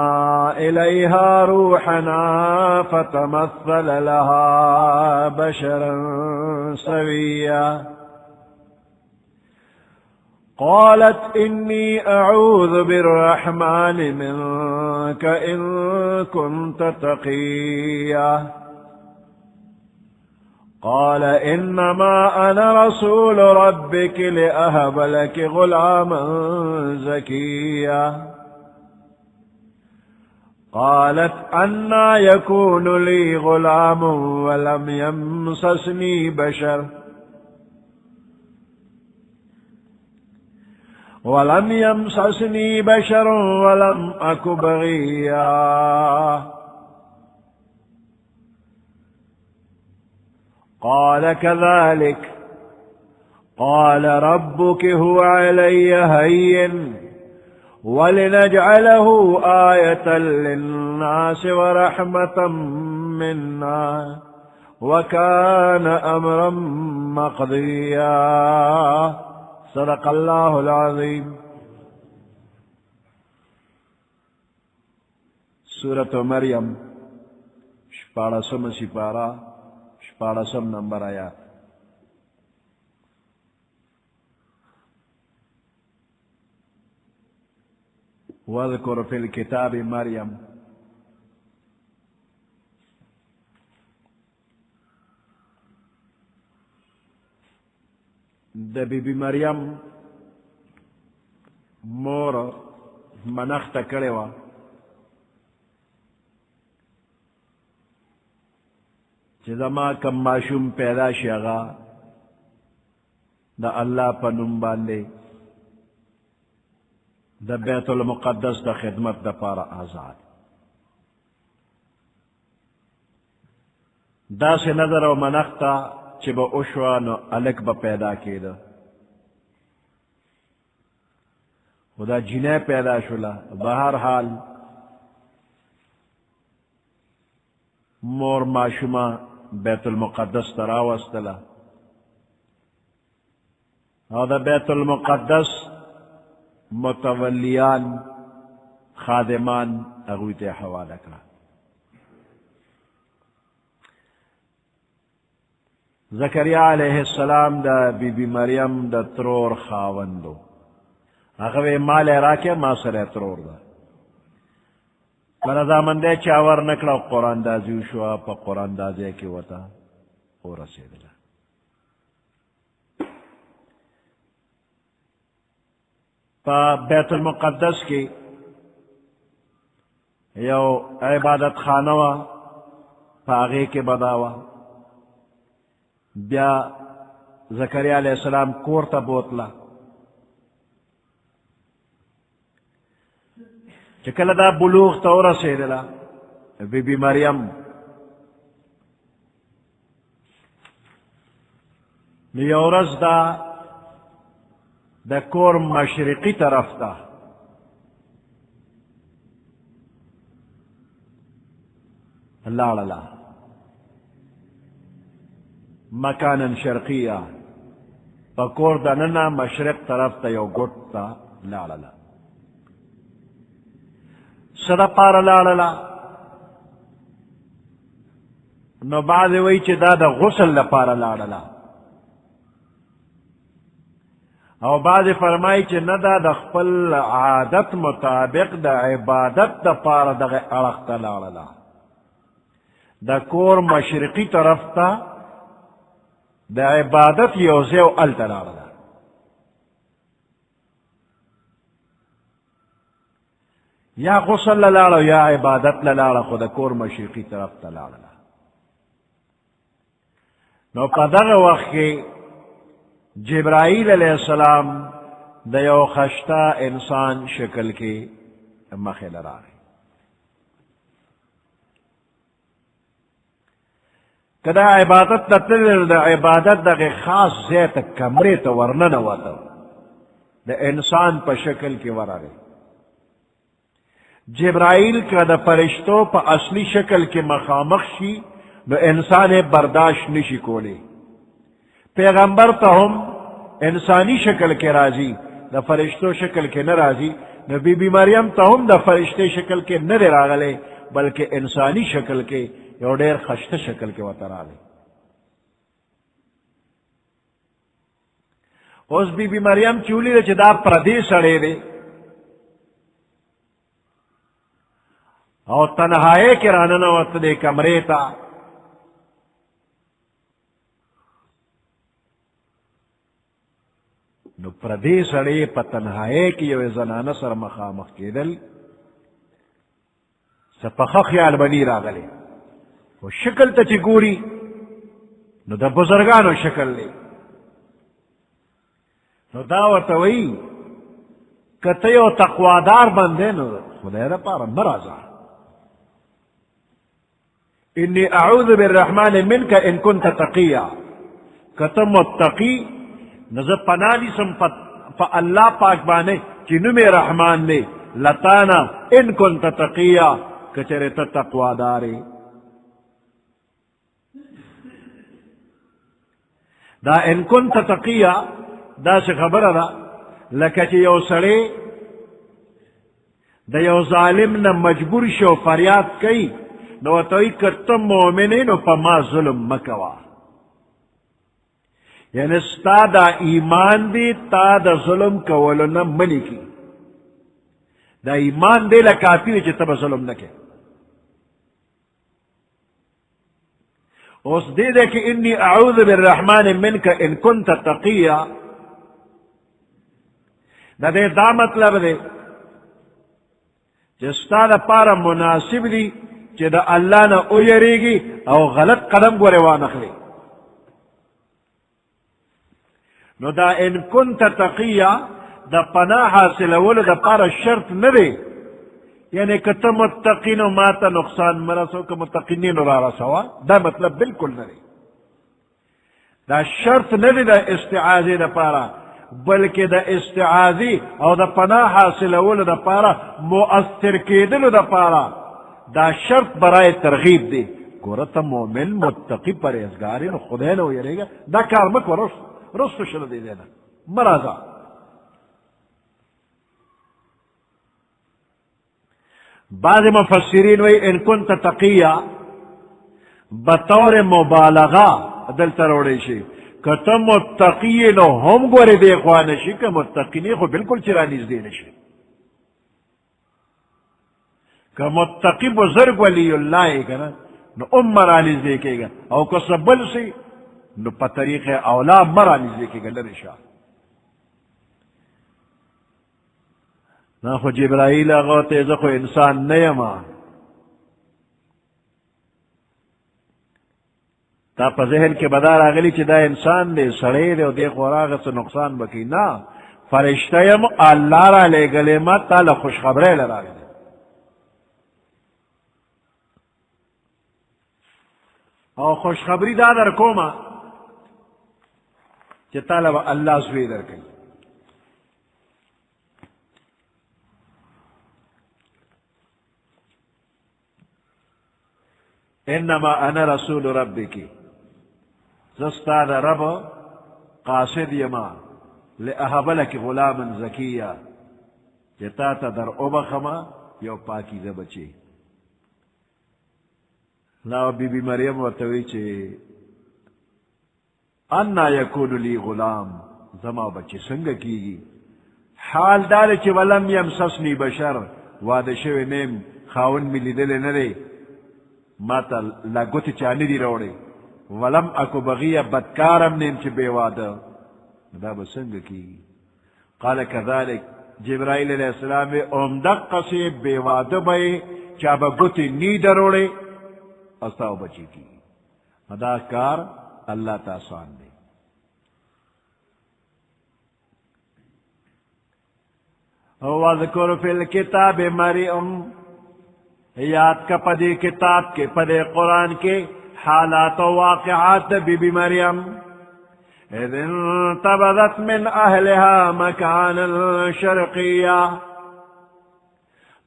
إليها روحنا فتمثل لها بشرا سويا قالت إني أعوذ بالرحمن منك إن كنت تقيا قال إنما أنا رسول ربك لأهب لك غلاما زكيا قالت أنى يكون لي غلام ولم يمسسني بشر ولم أك بغيا قال كذلك قال ربك هو علي هين ولنجعله آية للناس ورحمة منا وكان أمرا مقضيا صدق الله العظيم. سورة مریم شپاڑسم سپارہ شپاڑسم نمبر آیات. واذکر فی الکتاب مریم د بی بی مریم مور منخت کړي وا چې زما کم معشوم پیدا شي هغه د الله په نوم باندې د بیت المقدس د خدمت د پاره آزاد. دا سے نظر و منختا چې به اوشوا نو الک به پیدا کېده خدا جنې پیدا شوله. بهر حال مور معشومه بیت المقدس ته راوستله او د بیت المقدس متولیان خادمان اغوی تے حوالہ کرا. زکریا علیہ السلام دا بی بی مریم دا ترور خاوندو اغوی مال راکے ما سر ترور دا پر دامندے چاور نکلا قرآن دازیو شوا پا قرآن دازے کی وطا او رسیدلا. پا بیت المقدس کی یو عبادت خانوا پا آغے کے بداوا بیا زکریا علیہ السلام کورتا بوتلا چکل دا بلوغ تا ورسیدلا بی بی مریم نیورز دا کور مشرقی طرف تا لاڑلا مکانا شرقیہ پا کور دا ننا مشرق طرف تا یو گٹ تا لاڑلا. صدا پارا لاڑلا نو بعد وی چی دا دا غسل لپارا لاڑلا او بعد فرمائی چی ندا دا خپل عادت مطابق دا عبادت دا پارا دا اڑخت لاڑلا. دا کور مشرقی طرف تا دا عبادت یوزیو علتا لاڑلا. یا غسل لاڑا یا عبادت لاڑا خود کور مشرقی طرف تا لاڑلا. نو پا دا وقت کی جبرائیل علیہ السلام دا یو خشتا انسان شکل کی مخیل راگی. کدا عبادت دا تلر دا عبادت دا خاص زیت کمری تا ورنن واتا دا انسان پا شکل کی ورا گئی. جبرائیل کا دا فرشتوں پا اصلی شکل کے مخامخ شی نو انسان برداشت نشی کولے. پیغمبر تا ہم انسانی شکل کے راضی دا فرشتوں شکل کے نہ راضی، نو بی بی مریم تا ہم دا فرشتے شکل کے نہ دے راغلے بلکہ انسانی شکل کے یو دیر خشت شکل کے وطر آلے. اس بی بی مریم چولی دے چدا پردی سڑے دے اور تنہائے کے راننا وقت دے کمرے تا نو پردی سڑے پا تنہائے کی یو زنانہ سر مخامخ کے دل سپخ خیال بنی راغلے وہ شکل تا چی گوری نو دا بزرگانو شکل لے نو داوتوئی کتیو تقوادار بندے نو خدای را پارا مرازا انی اعوذ بالرحمن منکا ان کنت تقیا کتم متقی نظر پنالی سم پا اللہ پاک بانے چنو میں رحمان نے لتانا ان کنت تقیا کچرے تا تقوادارے. دا ان کنت تقیا دا سے خبر دا لکہ چی یو سڑے دا یو ظالم نا مجبور شو فریاد کئی نو توی کتم مومنی نو پا ما ظلم مکوا، یعنی ستا دا ایمان دی تا دا ظلم کولو نا منی کی، دا ایمان دی لکافی دی چی تب ظلم نکے. اس دے دے کہ انی اعوذ بالرحمن منک ان کنت تقیا، دا دے دا مطلب دے چی ستا دا پارا مناسب دی چی دا اللہ نا اویرے گی او غلط قدم گورے وانخلی. نو دا ان کنت تقیا دا پناہ حاصل اول دا پارا شرط ندے، یعنی کتا متقینو ماتا نقصان مرسو که متقینینو را رسوا، دا مطلب بالکل ندے. دا شرط ندے دا استعاذی دا پارا، بلکہ دا استعاذی او دا پناہ حاصل اول دا پارا مؤثر کیدلو دا پارا دا شرط برائے ترغیب دے. گورتا مومن متقی پرہیزگاری نو خدای نو یرے گا دا کار مکو رستو شل دے دینا مرازا. بعض مفسرین وی ان کنت تقیہ بطور مبالغہ دل تروڑے شی کتا متقی نو ہم گوری دے خوانشی کہ متقینی خو بالکل چرانیز دینشی، کہ متقی بزرگ ولی اللہ کنا نو مرانیز دیکھے گا، او کسبل سی نو پا طریق اولا مرانیز دیکھے گا لرشا. نا خو جبرائیل آغا تیزا خو انسان نیما تا پا ذہن کے بدار آگلی چی دا انسان دے سڑے دے و دے خوراغ سے نقصان بکی، نا فرشتیم اللہ را لے گلے ما تا لخوشخبرے لرا گلے. او خوشخبری دا در کوما چی تا لبا اللہ سوی در کئی. انما انا رسول ربکی زستاد رب قاصد یما لأہبلک غلاما زکیہ جتا تا در ابخما یو پاکیزہ بچے. نا بی بی مریم ورطوی چے انا یکون لی غلام زما بچے سنگ کیگی، حال دار چے ولم یمسسنی بشر وادشو نیم خاون ملی دل نرے ماتا لگوتی چانی دی روڑے، ولم اکو بغیہ بدکارم نیم چی بے وادا دا بسنگ کی. قال کذالک جبرائیل علیہ السلام امدق قصے بے وادا بے چابا گوتی نی دروڑے استاو بچی کی. ادا کار اللہ تاسان دے. وَذْكُرْ فِي الْكِتَابِ مَرْيَمَ، یاد کا پدے کتاب کے پدے قرآن کے حالات و واقعات بی بی مریم. اذ انتبذت من اہلها مکانا شرقیہ،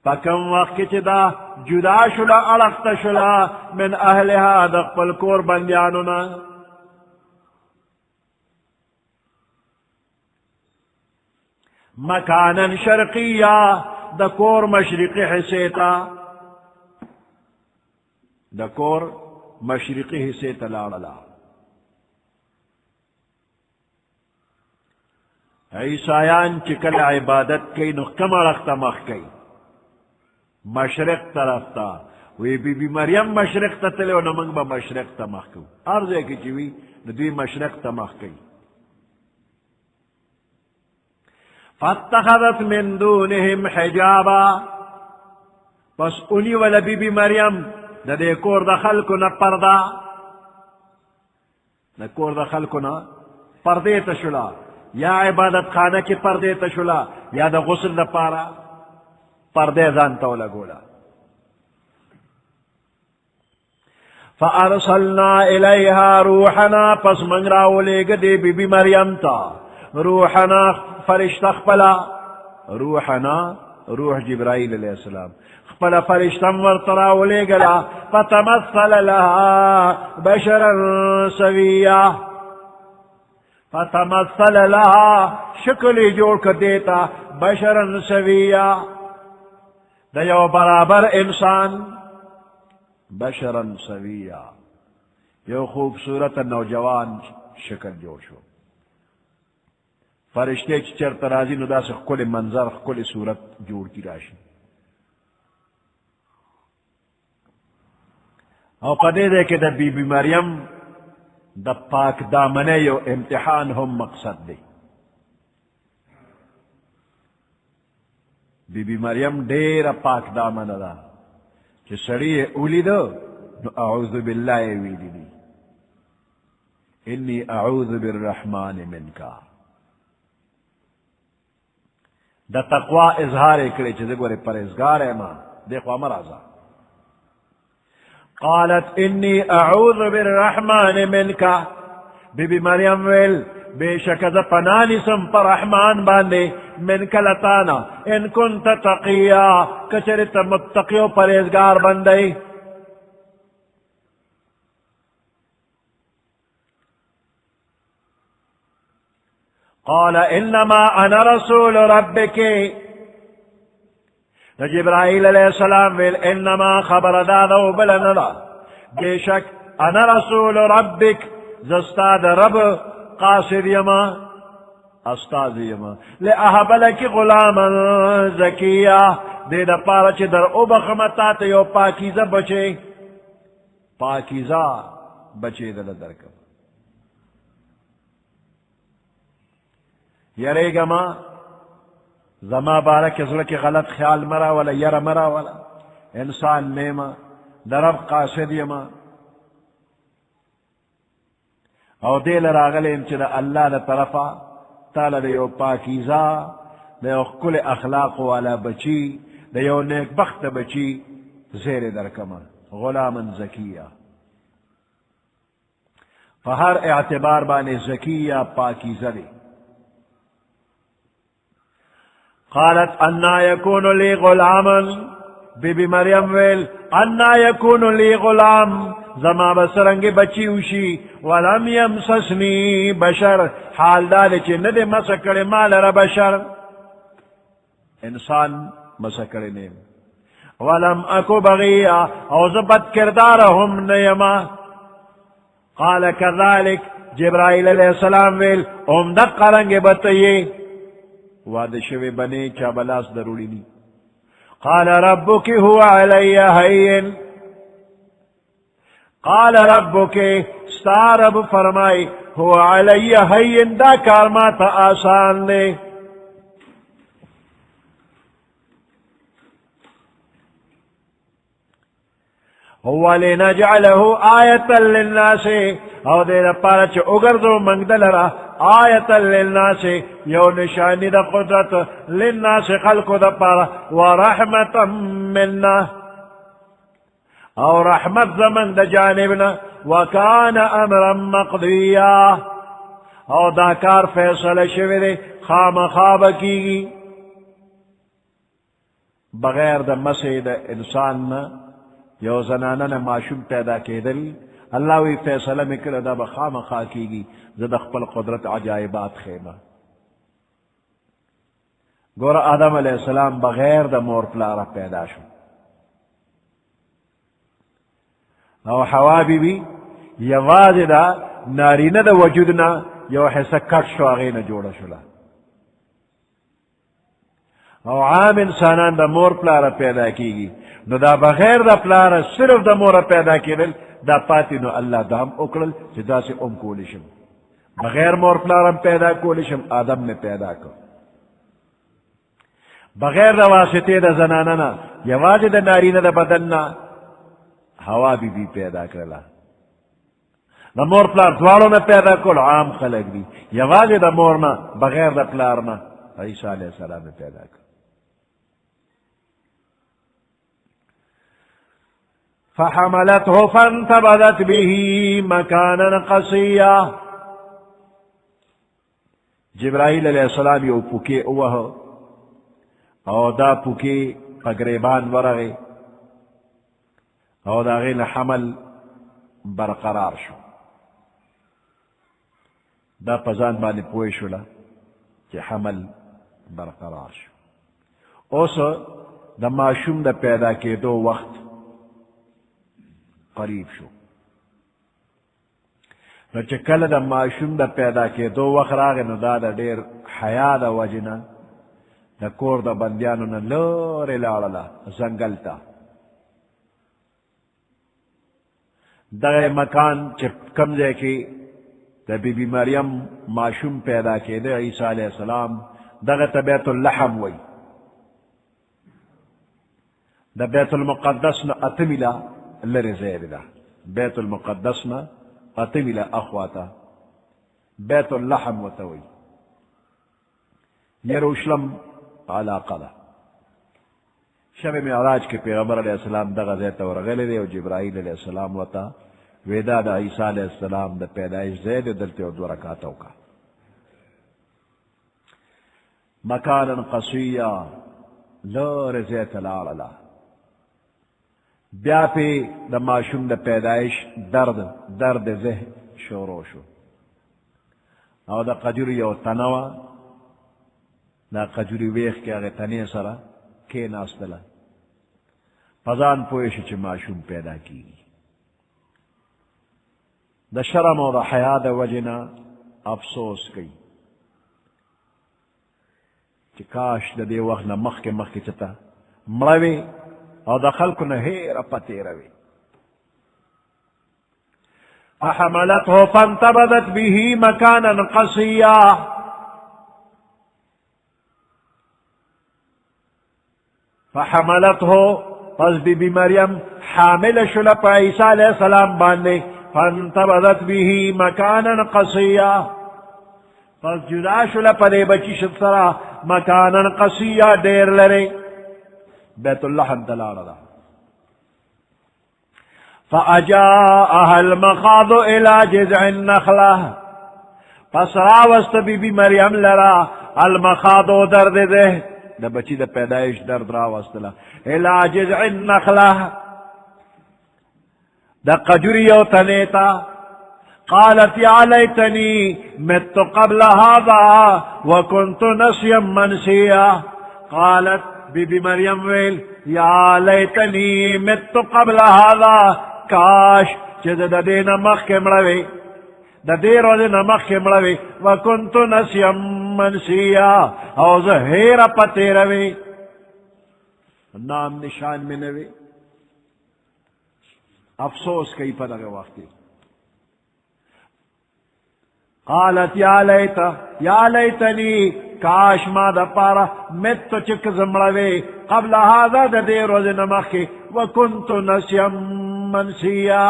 فکم وقت چی دا جدا شلا اڑخت شلا من اہلها دا قبل کور بندیانونا مکانا شرقیہ دا کور مشرقی حصیتا دا کور مشرقی حصیتا لارلا عیسائیان چکل عبادت کی نو کم رخت مخ کی مشرق طرف تا وی بی بی مریم مشرق تا تلے و نمنگ با مشرق تا مخ کی ارزے کی چوی ندوی مشرق تا مخ کی فاتخذت من دونهم حجابا پس انہی والا بی بی مریم دا دے کور دا خلکو نا پردا دا کور دا خلکو نا پردے تشلا یا عبادت خانہ کی پردے تشلا یا دا غسل دا پارا پردے زانتاو لگولا فارسلنا الیہا روحنا پس منگراو لے گدے بی بی مریم تا روحنا فرشتہ خپلا روحنا روح جبرائیل علیہ السلام خپلا فرشتہ ورطراو لے گلا فتمثل لها بشرا سویا فتمثل لها شکلی جوڑ کر دیتا بشرا سویا دیو برابر انسان بشرا سویا یو خوبصورت نوجوان شکل جوڑ شو فرشتے چر ترازی ندا سے کل منظر کل صورت جوڑ کی راشی او قدے دے کہ دا بی بی مریم دا پاک دامنے یو امتحان ہم مقصد دے بی بی مریم دیر پاک دامن دا چھ سڑی اولی دو نو اعوذ باللہ ویلی دی انی اعوذ بالرحمن منکا دا تقوی اظہار اکڑے چھے دے پرہیزگار ہے ماں دیکھو امر آزا قالت انی اعوذ بالرحمن منکا بی بی مریم ویل بے شک دا پنانی سم پر رحمان باندے منکا لتانا ان کنت تقیا کچرت متقیو پرہیزگار بندے قال انما انا رسول ربک جبرائیل علیہ السلام ویل انما خبر دادو بلنلا بے شک انا رسول ربک زستاد رب قاصد یما استاذ یما لأہب لکی غلاما زکیہ دے دا پارا چی در او بخمتا تیو پاکیزہ بچے پاکیزہ بچے دل درکم یرے گما زما بارک ازل کی غلط خیال مرا ولا یر مرا ولا انسان نیما درب قاصد یما او دیل راغلیم چی دا اللہ دا طرفا تالا دا یو پاکیزا دا یو کل اخلاق والا بچی دا یو نیک بخت بچی زیر درکما غلاما زکیہ فہر اعتبار بانے زکیہ پاکیزا دی قالت انا یکون لی غلاما بی بی مریم ویل انا یکون لی غلام زما بسرنگی بچی اوشی ولم یمسسنی بشر حال دال چی ندے مسکڑ مال را بشر انسان مسکڑ نیم ولم اکو بغیا او زبت کردارهم نیما قال کذالک جبرائیل علیہ السلام ویل دق قرنگ بتئیے وعد شوی بنے چا بلاس ضروری نہیں قال ربک هو علی حین قال ربک ستارب فرمائی هو علی حین دا کار ما تا آسان دے هو لنجعله آیتا للناس او دے دا پارا چا اگردو منگدل را آیتا للناس یو نشانی دا قدرت للناس خلق دا پارا ورحمتا مننا او رحمت زمن دا جانبنا وکان امرا مقضیا او دا کار فیصل شوی دے خام خواب کی گی بغیر دا مسے دا انسان نا یو زنانا نا معشوم پیدا کیدل اللہ وی فیصلہ مکر دا بخام خاکی گی زد خپل قدرت عجائبات خیمہ گور آدم علیہ السلام بغیر دا مور پلارا پیدا شو او حوا بی بی یواز دا نارینہ دا وجودنا یو حصہ کٹ شو آغینا جوڑا شلا او عام انسانان دا مور پلارا پیدا کی گی نو دا بغیر دا پلارا صرف دا مور پیدا کیدل دا پاتی نو اللہ دام اکڑل چی دا سے کولشم بغیر مور پلارم پیدا کولشم آدم نے پیدا کر بغیر دا واسطے دا زناننا یواز دا نارینہ دا بدننا ہوا بی بی پیدا کرلا دا مور پلار دوارو نا پیدا کل عام خلق دی یواز دا مورنا بغیر دا پلارنا عیسیٰ علیہ السلام نے پیدا کر فحملته فانتبذت به مكانا قصيا جبرائیل علیہ السلام یو پوکے اوہ او دا پوکے پگریبان ورغے او دا غیل حمل برقرار شو دا پزان بانی پوئی شولا چی حمل برقرار شو اوسو دا معشوم دا پیدا کے دو وقت قریب شو نو چکل دا معشوم دا پیدا کے دو وقت راغے نو دا دیر حیا دا وجنا دا کور دا بندیانو نا لوری لارلا زنگل تا دا مکان چپ کمزے کی دا بی بی مریم معشوم پیدا کے دے عیسیٰ علیہ السلام دا تا بیت اللحم وی دا بیت المقدس نا اتمیلا لری زیر دا بیت المقدس نا اتمیلا اخواتا بیت اللحم وتوی یروشلم علاقہ دا شب معراج کے پیغمبر علیہ السلام دا غزیتا ورغلی دے و جبرائیل علیہ السلام وتا ویدا دا عیسیٰ علیہ السلام دا پیدائش زید دلتے و دو رکاتو کا مکانا قصیا لور زیت العلا بیا پی دا معشوم دا پیدائش درد ذہ شورو شو او دا قجوری او تنوا دا قجوری ویخ کے اگر تنی سرا کے ناستلا پزان پویش چی معشوم پیدا کی دا شرم او دا حیا دا وجنا افسوس کی چی کاش دا دے وقت نا مخ کے چتا مروی او دا خلق نهیر پتی روی فحملته فانتبذت به مكانا قصيا فحملته پس بی بی مریم حامل شل پا عیسیٰ علیہ السلام باندے فانتبذت به مكانا قصيا پس جدا شل پا دے بچی شد سرا مكانا قصيا دیر لرے بیت اللحم دلال دا فأجاءها المخاض إلى جذع النخلة فسرا وست بی بی مریم لرا المخاض درد دے دا بچی دا پیدائش درد را وستلا إلى جذع النخلة دا قجریو تنیتا قالت يا ليتني مت قبل هذا وكنت نسيا منسيا قالت بی بی مریم ویل یا لیتنی مت قبل هذا کاش چیز دا دین مخ کے مڑوی دا دیر و دین مخ کے مڑوی وکنتو نسیم منسیا او زہیر پتی روی نام نشان میں نوی افسوس کئی پا دغه وقتی قالت یا لیتنی کاش ما دا پارا مت چک زمڑوی قبل هذا دا دے روز نمخی وکنتو نسیم منسیا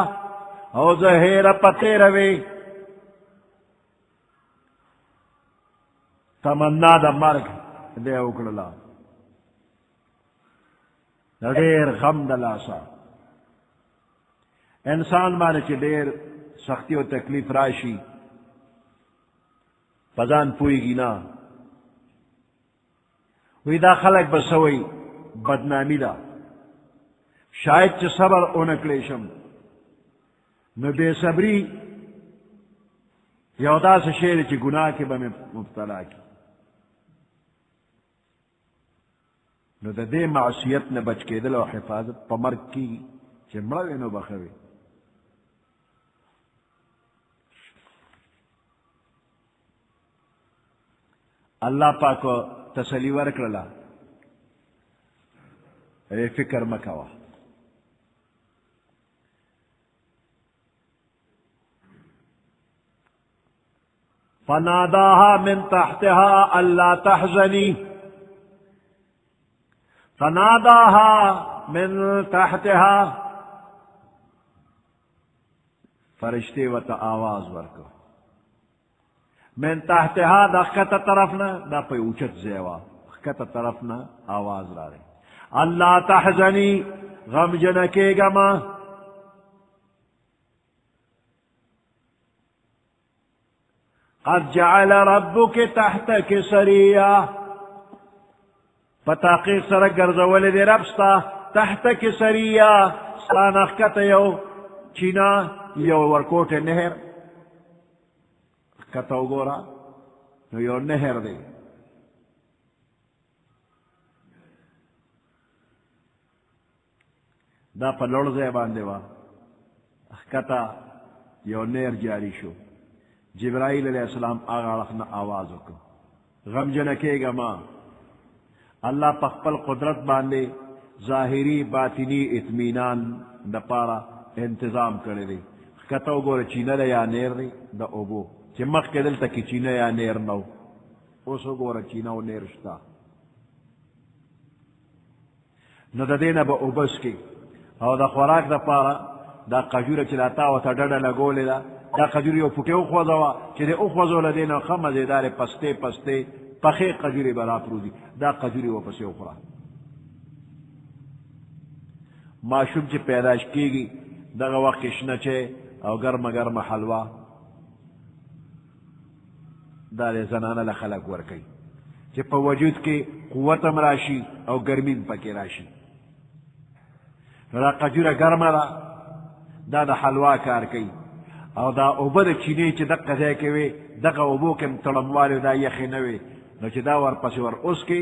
او زہیر پتے روی تمنا دا مرگ دے اکڑلا دا دیر غم دا لاسا انسان مانے چی دیر سختی و تکلیف راشی پزان پوئی گی نا وی دا خلق بسوئی بدنامی دا شاید چ صبر اونکلیشم نو بے صبری یودا سے شیر چ گناہ کے بم مبتلا کی نو دا دے معصیت نے بچ کے دل و حفاظت پمرک کی چمڑا نو بخوی اللہ پاک کو تسلی ورکلا اے فکر مکوا فناداها من تحتها ألا تحزني فناداها من تحتها فرشتے وتا آواز ورکو من تحتها دا خط طرفنا دا پہ اوچت زیوا خط طرفنا آواز را رہی اللہ تحزنی غم جنکے گا ما قد جعل ربك تحتك سريا فتاقیق سرک گرزول دی ربستا تحتك سريا سانخکت یو چینا یو ورکوٹ نہر کتاو گورا نو یو نہر دی دا پا لڑ زیبان دیوا کتا یو نہر جاری شو جبرائیل علیہ السلام آغا رخنا آواز کو غم جنکے گا ماں اللہ پخپل قدرت باندے ظاہری باطنی اطمینان دا پارا انتظام کرے دے کتاو گو چینہ دا یا نیر دے دا اوبو چمک کے دل تکی چینہ یا نیر نو اسو گو چینہ و نیر شتا نو دا دینا با اوبس کی او دا خوراک دا پارا دا قجور چلاتا و تا ڈاڈا لگولے دا قجوری او پکے اخوضوا چی دے اخوضو لدینا خم زیدار پستے پستے پخے قجوری برا پرودی دا قجوری او پسے اخرا معشوم چی پیداش کی گی دا وقت شنچے او گرم گرم حلوہ دا دے زنانا لخلق ورکی چی پا وجود کی قوتم راشی او گرمین پکی راشی دا قجور گرم را دا حلوہ کار کی او دا اوبا دا چینی چی دقا دے کے وے دقا اوبو کم تلموالی دا یخی نوے نو چی دا ور پسی ور اس کی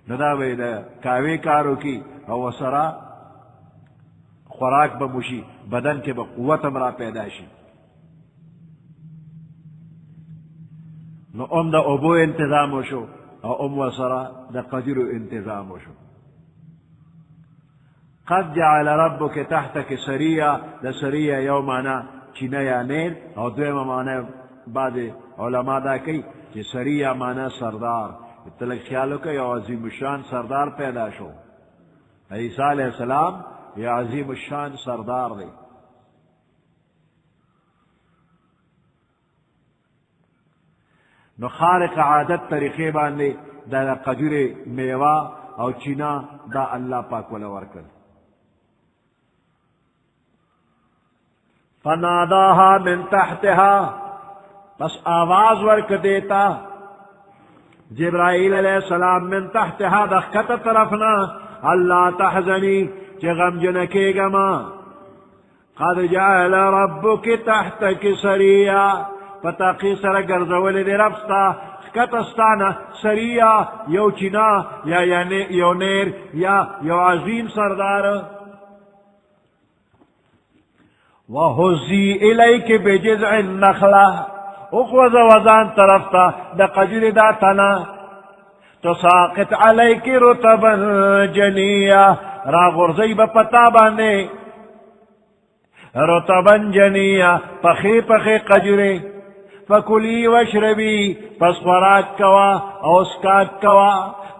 نو دا وے دا کاوے کارو کی او سرا خوراک بموشی بدن کے با قوت امرا پیداشی نو دا اوبو انتظام شو او و سرا دا قدر انتظام شو قد جعل ربك تحتك سريا دا سريا يومانا چینہ یا نیر اور دویمہ معنی بعد علماء دا کئی کہ سریہ معنی سردار اتلق خیالو کا یا عظیم الشان سردار پیدا شو عیسیٰ علیہ السلام یا عظیم الشان سردار دے نو خارق عادت طریقے باندے دا قجور میوہ او چینہ دا اللہ پاک والا ورکل فناداها من تحتها بس آواز ورک دیتا جبرائیل علیہ السلام من تحتها دخت طرفنا اللہ تحزنی چی غم جنکے گا ما قد جعل ربك تحتك سریا فتاقی سر گرزول دی ربستا کتستانا سریا یو چنا یا یو نیر یا یو عظیم سردار وَهُزِّي إِلَيْكِ بِجِذْعِ النَّخْلَةِ اخوض وزان طرفتا دا قجر دا تنا تساقط عَلَيْكِ رُطَبًا جَنِيًّا را غرزی بپتا بانے رُطَبًا جَنِيًّا پخی پخی قجرے فَكُلِي وَاشْرَبِي پس خوراک کوا اوسکاک کوا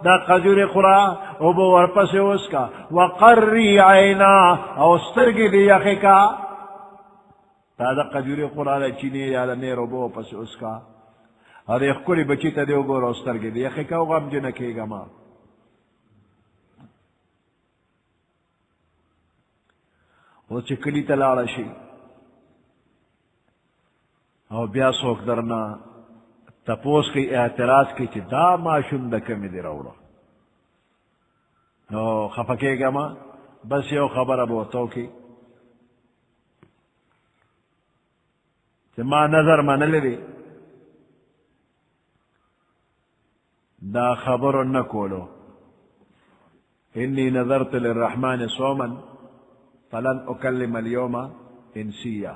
دا قجر خورا او بو ورپس اوسکا وَقَرِّي عَيْنَا اوسترگی دی یخکا تا دا قجوری قرآن چینی یا دا نیرو بو پس اس کا اور ایک کلی بچی تا دیو گو روستر گی دی یخی کاؤ غم جو نکے گا ما وہ چکلی تلاڑا شی او بیا سوک درنا تپوس کی اعتراض کی چی دا معشوم دا کمی دی روڑا نو خفکے گا ما بس یو خبر اب ہوتو کی ما نظر منلی دی دا خبر نکولو انی نظرت للرحمن صوما فلن اکلم اليوم انسیا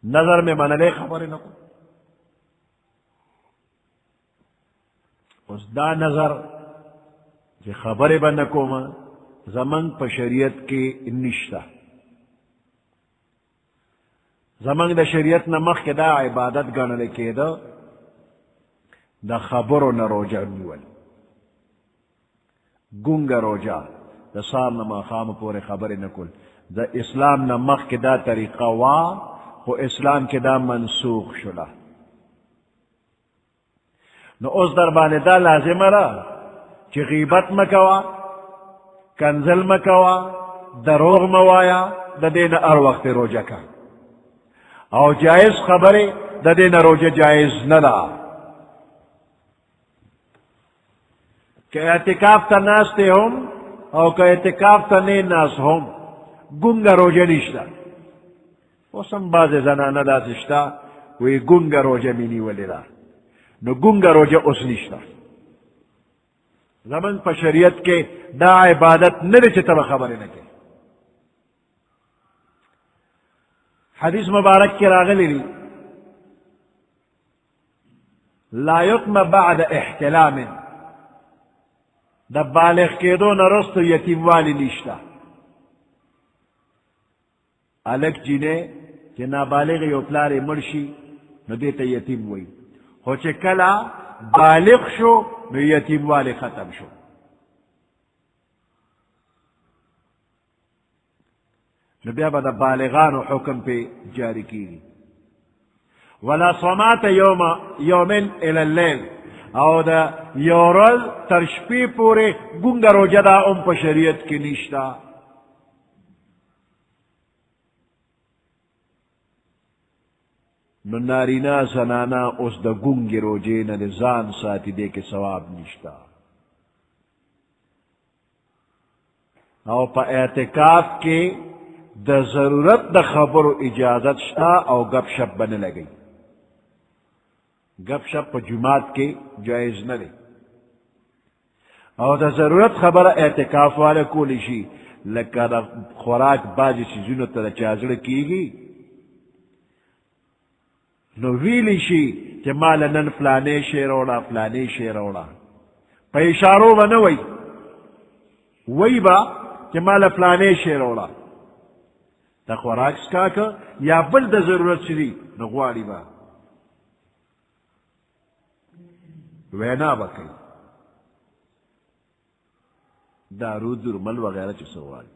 نظر میں منلے خبر نکو اس دا نظر کہ خبر بنکو ما زمن پا شریعت کی نشتا زمن دا شریعت نمخ کے دا عبادت گانا لکے دا خبرو نروجہ نیول گنگا روجہ دا سار نما خام پورے خبر نکل دا اسلام نمخ کے دا طریقہ وا خو اسلام کے دا منسوخ شلا نو اس دربانے دا لازم را چی غیبت مکوا کنزل مکوا دروغ موایا دا دین ار وقت روجہ کا او جائز خبرے دا دین روجہ جائز ندا کہ اعتکاف تا ناستے ہم او کہ اعتکاف تا نین ناس ہم گنگا روجہ نشتا وسم باز زنانا دا سشتا وی گنگا روجہ منی ولی را نو گنگا روجہ اس نشتا زمن پا شریعت کے دا عبادت ندے چھتا خبر نکے حدیث مبارک کی راغلی لی لا یقم بعد احتلام دا بالغ کے دو نرست یتیم والی نشتا الگ جینے کہ نابالغ یو پلار مرشی نو دیتا یتیم وی ہو چے کلا بالغ شو نو یتیم والی ختم شو نو بیا با دا بالغان و حکم پہ جاری کی ولا صمات یومن الى اللیل او دا یورل ترشپی پورے گنگا روجہ دا پا شریعت کی نشتا نو نارینا زنانا اس دا گنگی روجے نظان ساتی دے کے ثواب نشتا او پا اعتکاف کے دا ضرورت دا خبر و اجازت شتا او گپ شپ بنے لگئی گپ شپ پا جماعت کے جائز نہ لے او دا ضرورت خبر اعتکاف والا کو لشی لکا دا خوراک بازی چیزونو تا دا چازڑ کی گی نو ویلی شی کہ مالا نن فلانے شیروڑا فلانے شیروڑا پا اشارو با نوی وی با کہ مالا فلانے شیروڑا تا خوراک سکا که یا بل دا ضرورت شدی نغواری با وینا با کئی دارو درمل وغیرہ چی سوال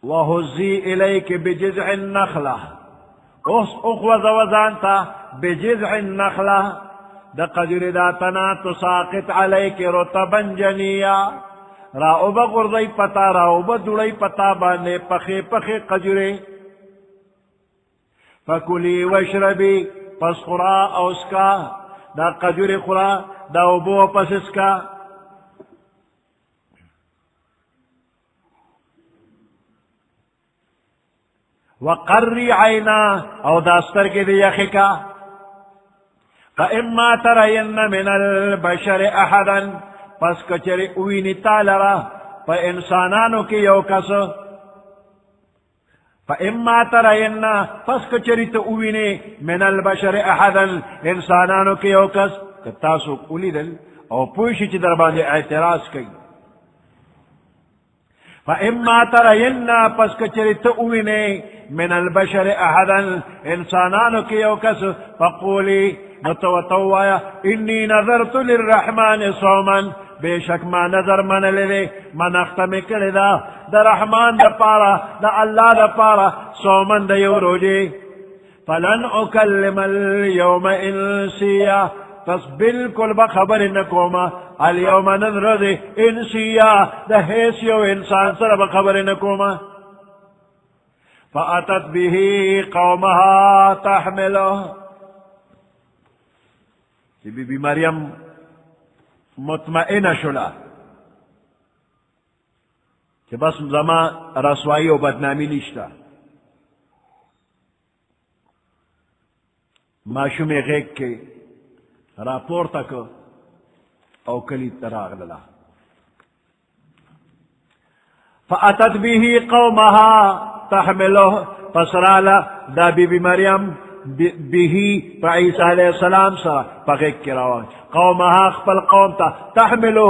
وَهُزِّي إِلَيْكِ بِجِذْعِ النَّخْلَةِ اس اخوض وزانتا بجذع النخلة دا قدر داتنا تساقط عليك رطبا جنيا راؤبا غرضي پتا راؤبا دولي پتا بانے پخي پخي قجرے فکلی وشربی پس خورا اوسکا دا قجر خورا دا اوبو پس اسکا وقری عینا او داستر کے دی یخکا فإما ترین من البشر احدا پس کچری اوینی تالرا پا انسانانو کی یو کس فإما ترین پس کچری تا اوینی من البشر احدا انسانانو کی یو کس کتاسو اولی دل او پوشی چی در باندے اعتراض کئی فإما ترین پس کچری تا اوینی من البشر احدا انسانانو کی یو کس فقولی نتوتوایا انی نظرت للرحمن صوما بے شک ما نظر من لے من اختم کردا دا رحمان دا پارا دا اللہ دا پارا صومن دا یو روجے فلن اکلم اليوم انسیا پس بالکل بخبر نکوما اليوم ننرد انسیا دا حیثیو انسان سر بخبر نکوما فأتت به قومها تحملو بی بی مریم مطمئن شلا کہ بس زمان رسوائی و بدنامی نشتا معشوم غیق کے راپور تک او کلی تراغ للا فأتت به قومها تحملو پسرالا دا بی بی مریم بیہی پا عیسیٰ علیہ السلام سا پا غیق کی روان قومها خپل قوم تا تحملو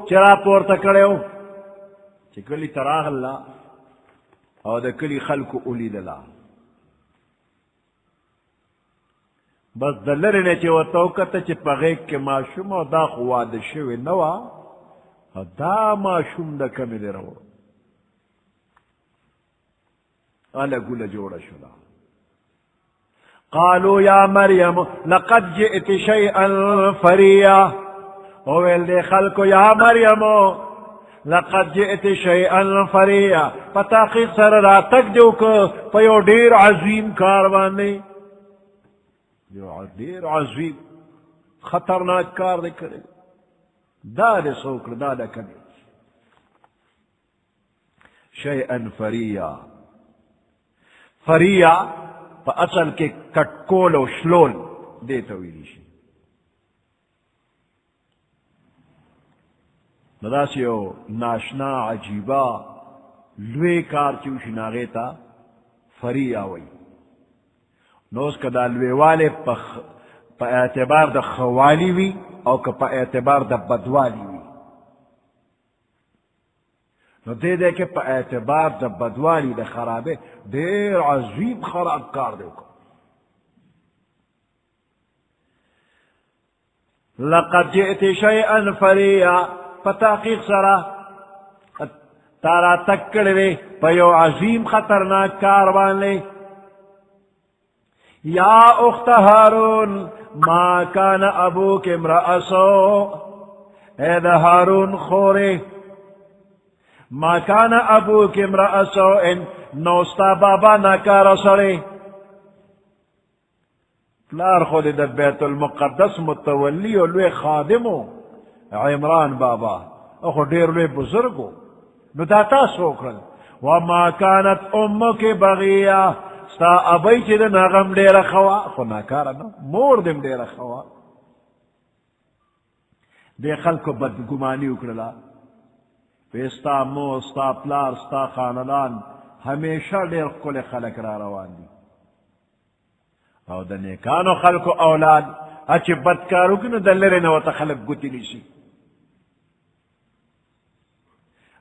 چرا پورتا کڑیو چی کلی تراغ اللہ او دا کلی خلق اولی دلا بس دلرنے چی و توکتا چی پا غیق کی معشوم او دا خواد شوی نوا دا معشوم دا کمی دی رو الا گول جوڑا شلا قالوا یا مریم لقد جئت شیئا فریا اویل دے خلقو یا مریم لقد جئت شیئا فریا پتاقی سر را تک جو کو پیو دیر عظیم کاروانے جو دیر عظیم خطرناک کار دے کرے دا دے سوکر دا دے کرے شیئا فریا فریا پا اصل کے کٹکول و شلول دیتا ہوئی دیشی نداسیو ناشنا عجیبا لوے کار چوشی ناغیتا فریا ہوئی نوز کا دا لوے والے پا اعتبار دا خوالی وی او کا پا اعتبار دا بدوالی وی نو دے دے کہ پا اعتبار دا بدوالی دا خرابے دیر عظیم خراب کار دے کو لقد جئت شیئا فریا پتاقیق سرا تارا تکڑوے پا یو عظیم خطرناک کاروان لے یا اخت ہارون ما کان ابوک امرأ سوء اے دا ہارون خورے ما کان ابوک امرأ سوء نوستا بابا ناکارا سڑے پلار خود دا بیت المقدس متولی و لوے خادمو عمران بابا اخو دیر لوے بزرگو نو داتا سوکرن وما کانت امک بغیا ستا ابای چی دا ناغم دیر خوا خو ناکارا نو مور دم دیر خوا دے خلقو بدگمانی اکرلا ستا مو ستا پلار ستا خاندان ہمیشہ دیر کل خلق را روان دی او دا نیکانو خلقو اولاد اچھی بدکارو کنو دلر نواتا خلق گتی نیسی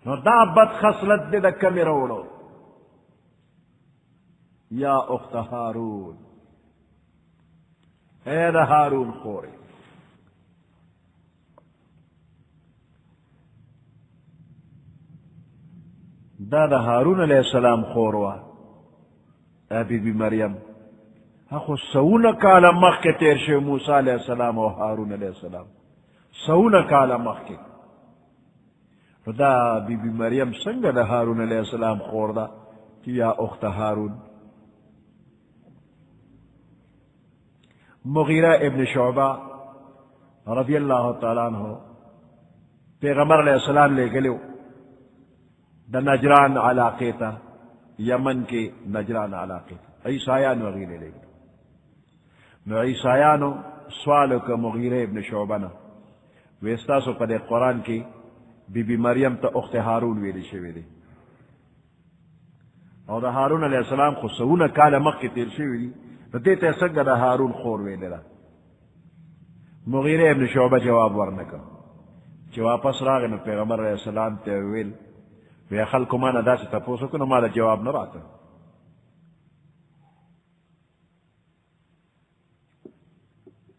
نو دا بد خصلت دے دا کمی روڑو یا اخت ہارون اے دا ہارون خوری دا دا ہارون علیہ السلام خوروا بی بی مریم اخو سونا کالا مخ کے تیر شو موسیٰ علیہ السلام و ہارون علیہ السلام سونا کالا مخ کے دا بی بی مریم سنگا دا ہارون علیہ السلام خور دا یا اخت ہارون مغیرہ ابن شعبہ رضی اللہ تعالیٰ عنہ پیغمبر علیہ السلام لے گلو دا نجران علاقے تا یمن کے نجران علاقے تا عیسائیان وغیرے لے گلو نو عیسائیانو سوالو کا مغیرہ ابن شعبنا ویستاسو پدے قرآن کی بی بی مریم تا اخت ہارون ویلی شوی دی اور دا ہارون علیہ السلام خود سونا کالا مخ کی تیر شوی دی تو دیتا سنگا دا ہارون خور ویلی را مغیرہ ابن شعبہ جواب ورنکا چی واپس راغنو پیغمبر علیہ السلام تے ویل وی خلقو مانا دا سی تپوسو کنو مالا جواب نراتا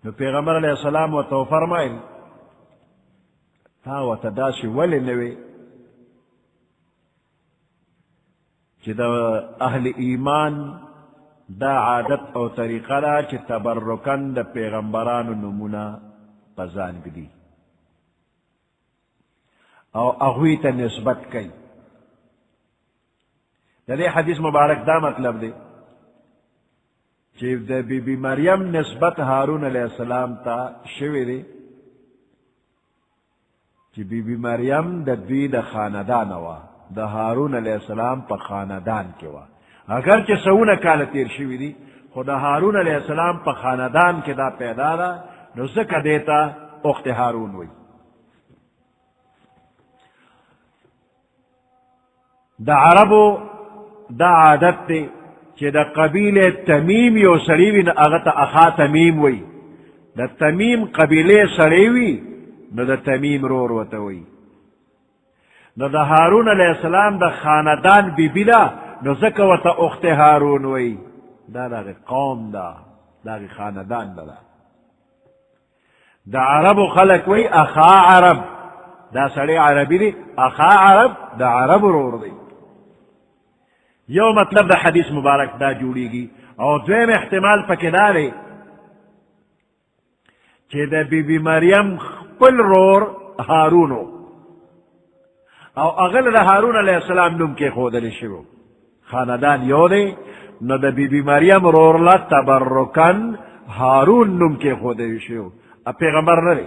نو پیغمبر علیہ السلام و تو فرمائل تا و تداسی ولی نوی چی دا اہل ایمان دا عادت او طریقہ دا چی تبرکن دا پیغمبران نمونا پزان گدی او اغوی تا نسبت کئی. دے حدیث مبارک دا مطلب دے چیف دا بی بی مریم نسبت ہارون علیہ السلام تا شوی دے چی بی بی مریم دا دوی دا خاندان وا دا ہارون علیہ السلام پا خاندان کے وا اگر چی سونا کال تیر شوی دی خود ہارون علیہ السلام پا خاندان کے دا پیدا دا نو زکا دیتا اخت ہارون وی. دا عربو دا عادت تے چی دا قبیل تمیم یو سڑیوی نا اغتا اخا تمیم وی دا تمیم قبیل سڑیوی نو دا تمیم رور وتوی نو دا ہارون علیہ السلام دا خاندان بی بلا نو زکا وتا اخت ہارون وی دا دا قوم دا خاندان دا عرب خلق وی اخا عرب دا سڑی عربی دی اخا عرب دا عرب رور دی. یو مطلب دا حدیث مبارک دا جوڑی گی اور دویم احتمال پکدارے چی دا بی بی مریم خپل رور ہارونو او اغل دا ہارون علیہ السلام نم کے خودل شو خاندان یو دے نو دا بی بی مریم رور لا تبرکن ہارون نم کے خودل شو اب پیغمبر نرے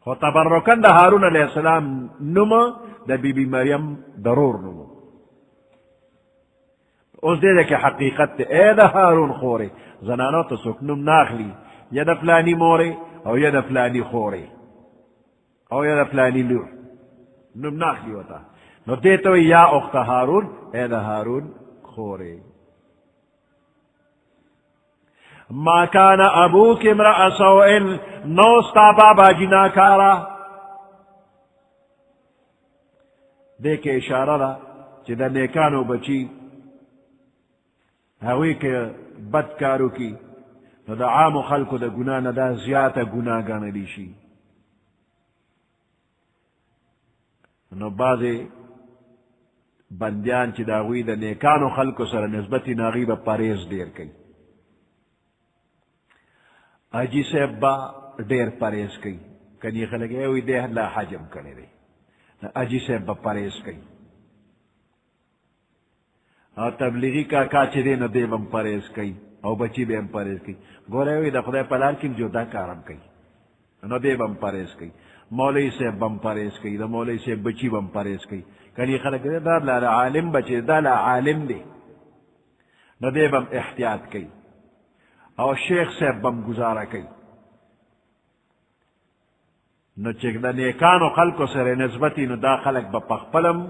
خو تبرکن دا ہارون علیہ السلام نم دا بی بی مریم ضرور نمو اس دے کہ حقیقت تے اے دا ہارون خورے زنانو تو سکنم ناخلی یا دا فلانی مورے او یا دا فلانی خورے او یا دا فلانی لور نم ناخلی ہوتا نو دیتو یا اخت ہارون اے دا ہارون خورے. ما کان ابوک امرأ سوئن نوستا بابا جنا کارا دیکھ اشارہ دا چی دا نیکانو بچی ہوئی کہ بد کارو کی نو دا عام خلقو دا گناہ ندا زیادہ گناہ گانا لیشی. نو بعض بندیان چی دا ہوئی دا نیکانو خلقو سر نسبتی ناغیب پریز دیر کئی اجی سے با دیر پریز کئی کنی خلق اے ہوئی دے اللہ حجم کرے دے اجی سے با پریز کئی اور تبلیغی کا کاچے دے نو دے بم پریز کئی او بچی بے ہم پریز کئی گورے ہوئی دا خدای پلار کم جو دا کارم کئی نو دے بم پریز کئی مولی سے بم پریز کئی دا مولی سے بچی بم پریز کئی کنی خلق دے دا لا عالم بچے دا لا عالم دے نو دے بم احتیاط کئی اور شیخ سے بم گزارا کئی نو چک دا نیکانو خلقو سر نسبتی نو دا خلق با پخپلم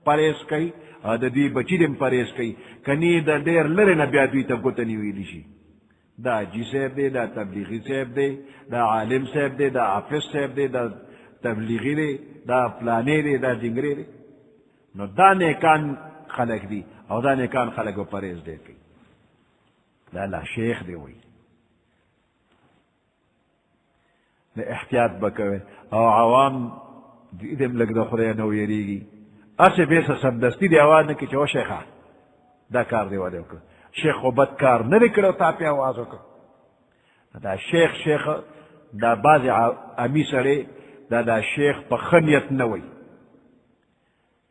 پریز کئی اور دا دی بچی دم پریز کئی کنی دا دیر لرے نبی دوی تا گتنی ویلی شی دا جی صاحب دے دا تبلیغی صاحب دے دا عالم صاحب دے دا حافظ صاحب دے دا تبلیغی دے دا فلانے دے دا جنگرے دے نو دا نیکان خلق دی اور دا نیکان خلق با پریز دے کئی لا شیخ دے ہوئی نہ احتیاط بکوے او عوام دیدم لگ دا خدای نو یریگی ارچے بیسا سمدستی دی آواز نکی چو شیخا دا کار دے والے وکر شیخ و بد کار نرکڑو تا پی آواز وکر دا شیخ دا باز امی سرے دا شیخ پا خنیت نوی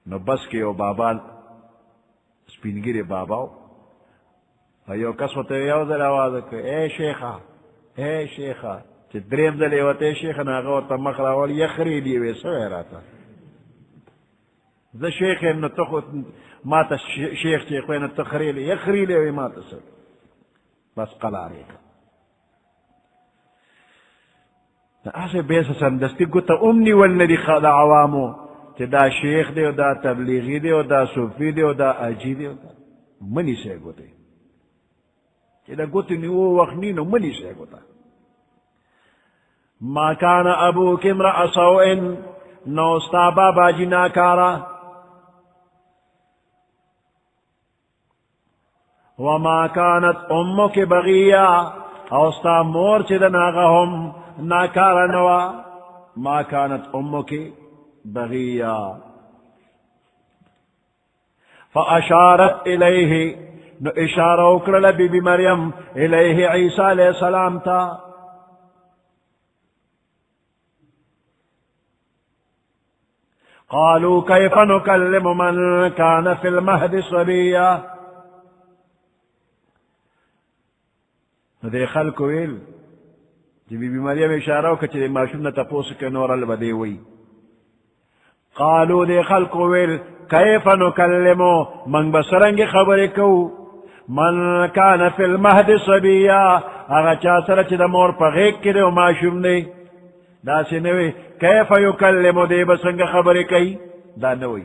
نو بس کے او بابا سپینگیر باباو ایو کس وطا یو دل آواز وکر اے شیخا چی دریم دل ایوات شیخ ناغا وطا مخراوال یخری لیوی سوی راتا دا شیخ نو تخوت ماتا شیخ چیخوی نو تخریلی یخری لیوی ماتا سو بس قلاری دا آسے بیسا سندستی گتا امنی والندی خدا عوامو چی دا شیخ دے و دا تبلیغی دے و دا صوفی دے و دا اجی دے و دا منی سے گتے چی دا گتی نیو وقت نینو منی سے گتا ما کان ابوک امرأ سوئن نوستا بابا جنا کارا وما كانت امك بغيا اوستا مور چدناغهم ناکارا نوا ما كانت امك بغيا فاشارت الیہ نو اشارہ اکرل بی بی مریم الیہ عیسیٰ علیہ السلام تا. قالوا كيف نكلم من كان في المهد صبيا. دے خلق ویل جی بی بی مریم اشارہ وکچے معشوم نہ تپوس کے نور البدی وی. قالوا دے خلق ویل كيف نكلم من بسرنگ خبر کو من كان في المهد صبيا اغا چا سر چی دا مور پا غیق کرے و معشوم دے دا سنوی کیف یکلم دے بسنگ خبر کئی دا نوی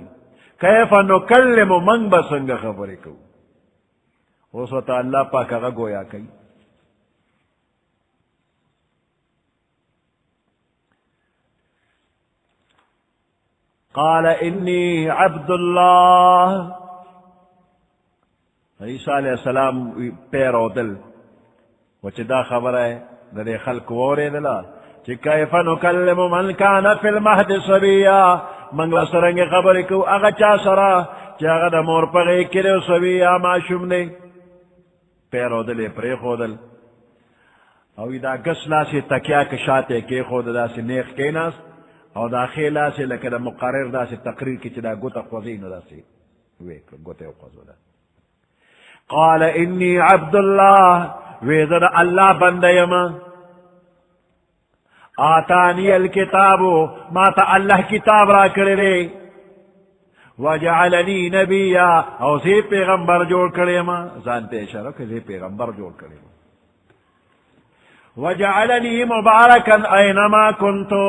کیف نکلم من بسنگ خبر کو اس وقت اللہ پاک اغا گویا کئی. قال انی عبد اللہ. عیسیٰ علیہ السلام پیر او دل وچ دا خبر ہے دے خلق وورے دلا چی کیف نکلم من کان فی المہد صبیا منگ سرنگ خبر کو اگا چا سرا چی اگا دا مور پغی کرے صبیا معشوم نے پیر او دل پری خودل او دا گسلا سے تکیا کشاتے کے خود دا سے نیخ کیناس او دا خیلا سے لکہ دا مقرر دا سے تقریر کی چی دا گوتا خوزین دا سے ویک گوتے خوزو دا. قال انی عبد اللہ ویزد اللہ بندیما آتانی الکتاب ما تا اللہ کتاب را کرے وجعلنی نبیا او زی پیغمبر جوڑ کرے ما زانتے اشارہ کہ زی پیغمبر جوڑ کرے ما وجعلنی مبارکا اینما کنتو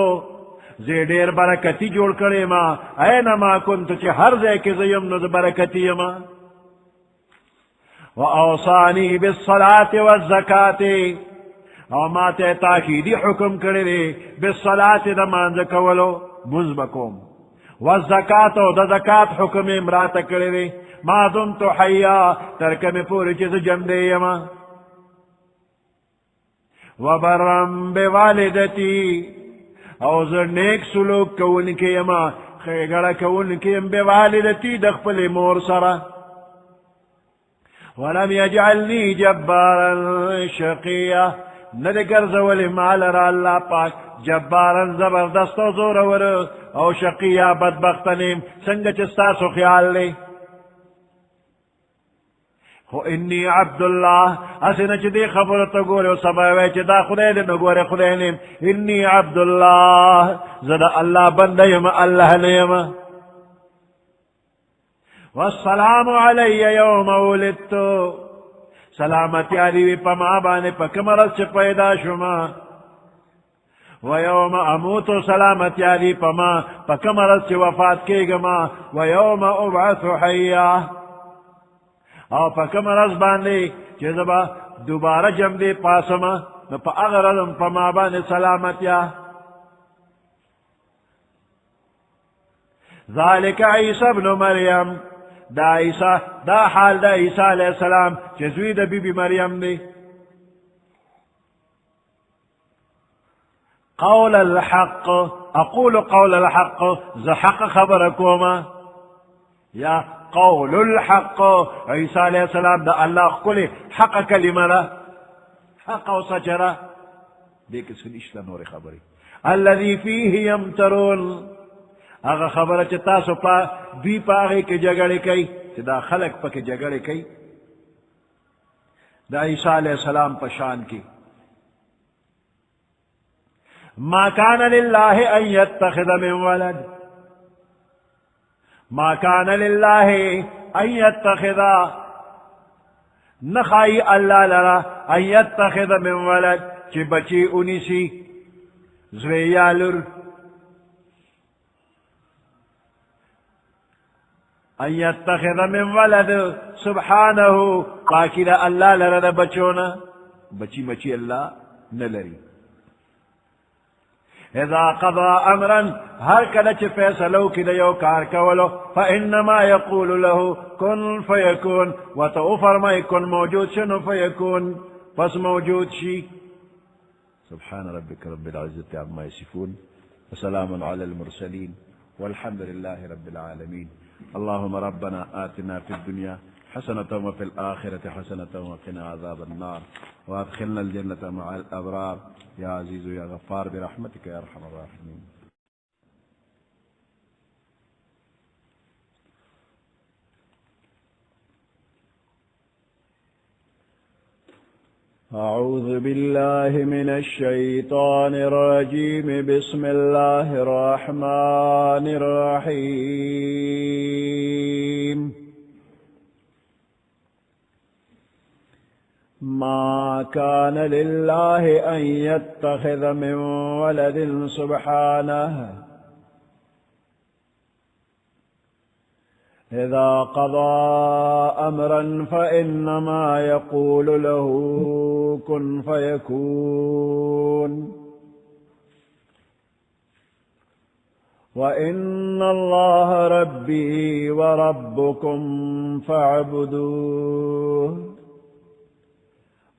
زی دیر برکتی جوڑ کرے ما اینما کنتو چی ہر زی کے زیم نز برکتی ما وَأَوْصَانِي بِالصَّلَاةِ وَالزَّكَاةِ او ما تے تاکیدی حکم کرے بالصلاة دا مانزہ کولو مزبکوم والزکاة دا زکاة حکم امرات کرے ما دمت حیا ترکم پوری چیز جمدے یما وبرم بوالدتی او زر نیک سلوک کون کے یما خیگڑا کون کے بوالدتی دخپل مور سرا ولم يجعلني جبارا شقيا ندگر زولی مال را اللہ پاک جبارا زبردست و زور ور او شقیا بدبختنیم سنگ چستاسو خیال لے. خو انی عبداللہ اسے نچ دی خبرتا گورے و سباوے چی دا خدای دی نگورے خدای نیم انی عبداللہ زدہ اللہ بندیم اللہ نیم. والسلام علی یوم ولدتو سلامتی علی پما بانے پکمرس چھ پیدا شما ویوم اموتو سلامتی علی پما پکمرس چھ وفات کے گما ویوم ابعث حیا او پکمرس بانے چھ زبا دوبارہ جم دے پاسما پا اغرلم پما بانے سلامتیا. ذالک عیسی ابن مریم دا عیسیٰ دا حال دا عیسیٰ علیہ السلام چیزوی دا بی بی مریم دی. قول الحق اقول قول الحق ز حق خبرکوما یا قول الحق عیسیٰ علیہ السلام دا اللہ قولی حق کلمہ دا حق و سچرہ دیکھ سنشتا نور خبری الذي فیہ یمترون اگا خبر چتا سو پا دی پاگے کے جگڑے کئی دا خلق پا کے جگڑے کئی دا عیسیٰ علیہ السلام پشان کی. ما کان للہ ان یتخذ من ولد ما کان للہ ان یتخذ نخائی اللہ لرا ان یتخذ من ولد چی بچی انیسی زویالر ان یتخذ من ولد سبحانہو پاکی اللہ لرد بچونا بچی مچی اللہ نلری. اذا قضا امرا ہر کلچ فیصلو کی دیو کار کولو فانما یقول له کن فیکون و تو فرمائی کن موجود شنو فیکون پس موجود شی. سبحان ربک رب العزت عما یصفون وسلام علی المرسلین والحمد لله رب العالمين. اللهم ربنا آتنا في الدنيا حسنة وفي الآخرة حسنة وقنا عذاب النار وادخلنا الجنة مع الأبرار يا عزيز يا غفار برحمتك يا أرحم الراحمين. أعوذ بالله من الشيطان الرجيم. بسم الله الرحمن الرحيم. ما كان لله أن يتخذ من ولد سبحانه إذا قضى أمرا فإنما يقول له كن فيكون. وإن الله ربي وربكم فاعبدوه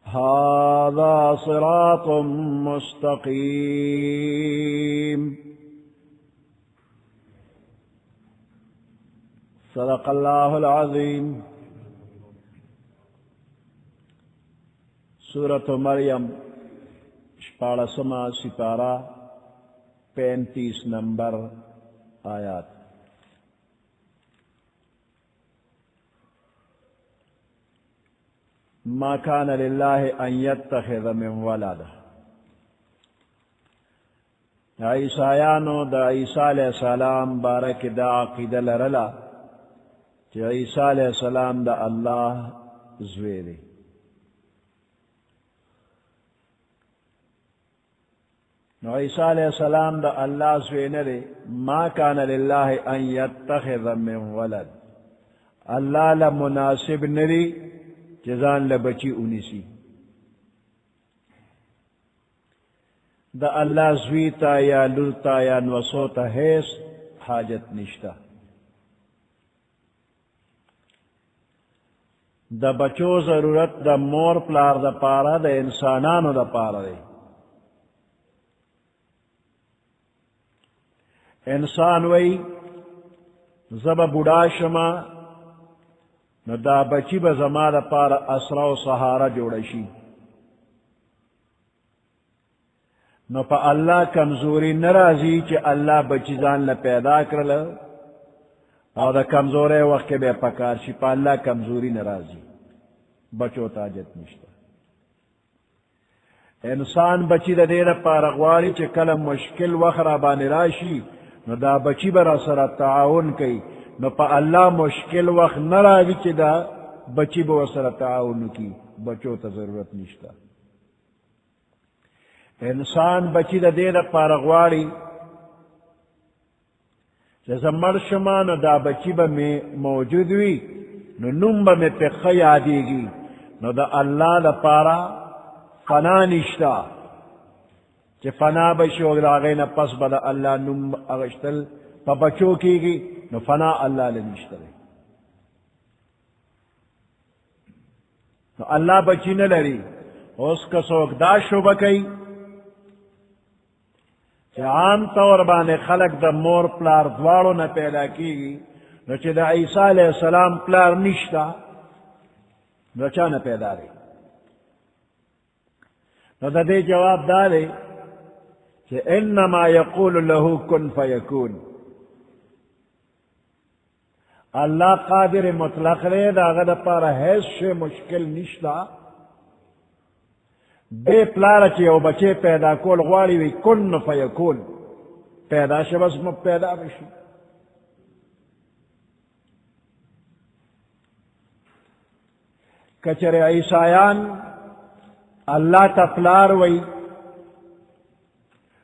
هذا صراط مستقيم. صدق الله العظيم. سورة مریم 14 سپارہ 35 نمبر آیات. ما كان لله أن يتخذ من ولد. عیسایانو دا عیسیٰ علیہ السلام بارک دا عقیدہ لرلا کہ عیسیٰ علیہ السلام دا اللہ زوی دی. نو عیسیٰ علیہ السلام دا اللہ زوی ندی. ما کان للہ ان یتخذ من ولد. اللہ لمناسب ندی جزان لبچی انیسی. دا اللہ زویتا یا للتا یا نوسوتا حیث حاجت نشتا. دا بچو ضرورت دا مور پلار دا پارا دا انسانانو دا پارا دے. انسان وی زبا بڑا شما نو دا بچی با زما دا پارا اسرا و سہارا جوڑشی. نو پا اللہ کمزوری نرازی چی اللہ بچی زان لپیدا کرل او دا کمزورے وقت بے پکار شی. پا اللہ کمزوری نرازی بچو تاجت نشتا. انسان بچی دا دیر پارغواری چی کلم مشکل وقت رابانی راشی نو دا بچی برا سر تعاون کئی. نو پا اللہ مشکل وقت نرازی چی دا بچی برا سر تعاون کی. بچو تا ضرورت نشتا. انسان بچی دا دیر پارغواری جیسا مرشما نو دا بچی با میں موجود ہوئی نو نم با میں پخی آدی گی. نو دا اللہ دا پارا فنا نشتا چی فنا بشی وقت آگئینا پس با دا اللہ نم اغشتل پا بچو کی گی نو فنا اللہ لنشتا دے. نو اللہ بچی نلری اس کا سوک دا شبہ کئی کہ عام طور بانے خلق دا مور پلار دوارو نہ پیدا کی گی. نو چی دا عیسیٰ علیہ السلام پلار نشتا نو چا نہ پیدا دی. نو دا دے جواب دا دے کہ انما یقول له کن فیکون. اللہ قادر مطلق رے دا غد پارا حیث شے مشکل نشتا. بے پلار چی او بچے پیدا کول غواری وی کن فیکون پیدا شبس مب پیدا بشی. کچر عیسایان اللہ تا پلار وی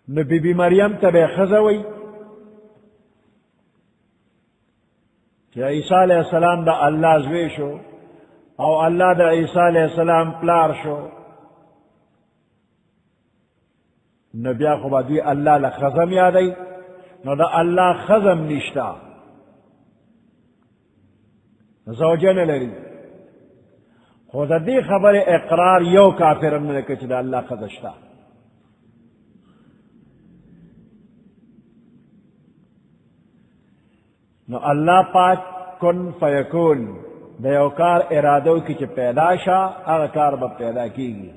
نو بی بی مریم تا بے خزا وی کہ عیسیٰ علیہ السلام دا اللہ زوی شو او اللہ دا عیسیٰ علیہ السلام پلار شو. نو بیا خو با دوی اللہ لخزم یادی. نو دا اللہ خزم نشتا زوجن لری. خود دی خبر اقرار یو کافرم نلکه چی دا اللہ خزشتا. نو اللہ پاک کن فیکون دا یو کار ارادو کی چی پیدا شا اغا کار با پیدا کی گی.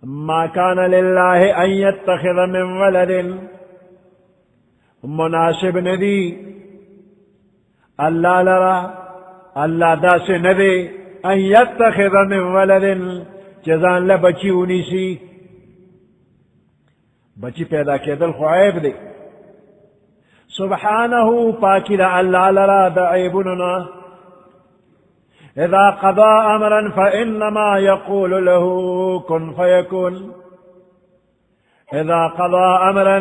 ما کان للہ ان یتخذ من ولد مناسب ندی اللہ لرا اللہ دا سے ندی ان یتخذ من ولد جزان لبچی اونی سی بچی پیدا کیدل خو عیب دے سبحانہ پاکی دا اللہ لرا دا عیبننا اذا قضا امرا فانما يقول له كن فيكون اذا قضا امرا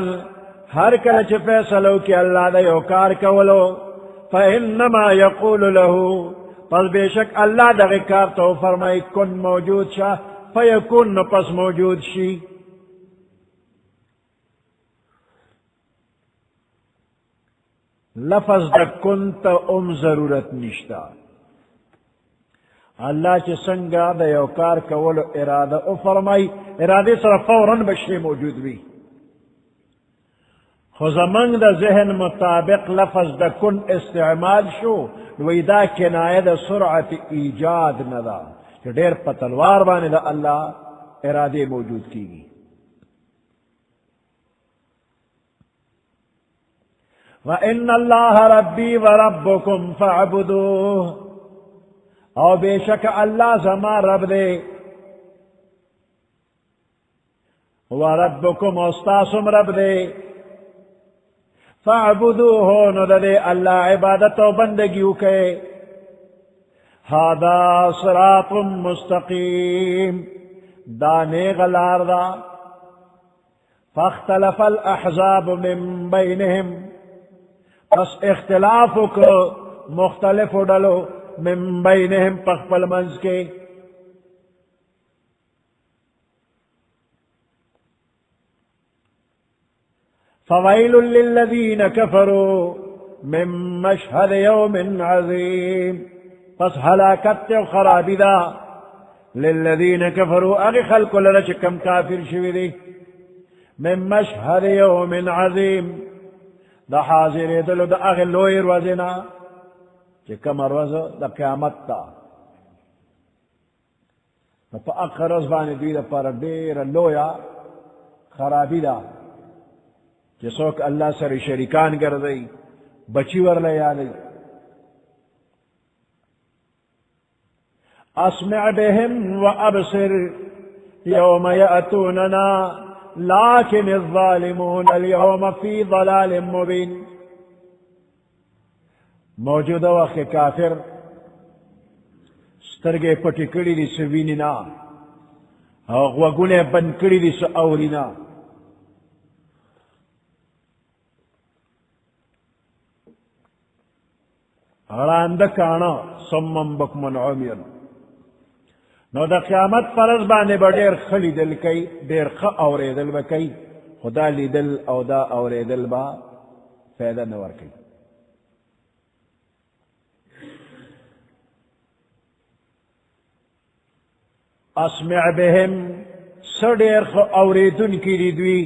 ہر کلچ فیصلو کی اللہ دا یو کار کولو فانما يقول له پس بے شک اللہ دا کار تو فرمائی کن موجود شا فیکون پس موجود شی. لفظ دا کنت ضرورت نشتا اللہ چی سنگا دا یو کار کولو ارادہ او فرمائی ارادے سر فوراً بشی موجود بھی خو زمانگ دا ذہن مطابق لفظ دا کن استعمال شو وی دا کنایہ دا سرعت ایجاد ندا کہ دیر پتلوار بانے دا اللہ ارادے موجود کی گی. وَإِنَّ اللَّهَ رَبِّي وَرَبُّكُمْ فَاعْبُدُوهُ او بے شک اللہ زما رب دے وربکم استاسم رب دے فاعبدوہ ندے اللہ عبادت و بندگیو کے ھذا صراط مستقیم دانے غلار دا فاختلف الاحزاب من بینہم پس اختلاف کو مختلف ڈلو من بینہم پخپل منز کے فویل للذین کفروا من مشہد یوم عظیم پس ہلاکت و خرابی دا للذین کفروا اغی خلق لرچکم کافر شوی دی من مشہد یوم عظیم دا حاضر دلو دا اغی لوئی روزنا کہ کم روز دا قیامت تا پا اقر روز بانی دوی دا پر دیر لویا خرابی دا کہ سوک اللہ سر شریکان گردئی بچی ور لیالی اسمع بهم وابصر یوم یأتوننا لیکن الظالمون اليوم فی ضلال مبین موجودہ وقت کافر سترگے پٹی کڑی دی سوینینا وگونے بند کڑی دی سو اورینا راندکانا سمم بکمن عمیر نو دا قیامت فرض بانے با دیر خلی دل کئی دیر خ اوری دل با کئی خدا لی دل او دا اوری دل با فیدہ نور کئی اسمع بهم سڑیر خ اوریدن کی ردوی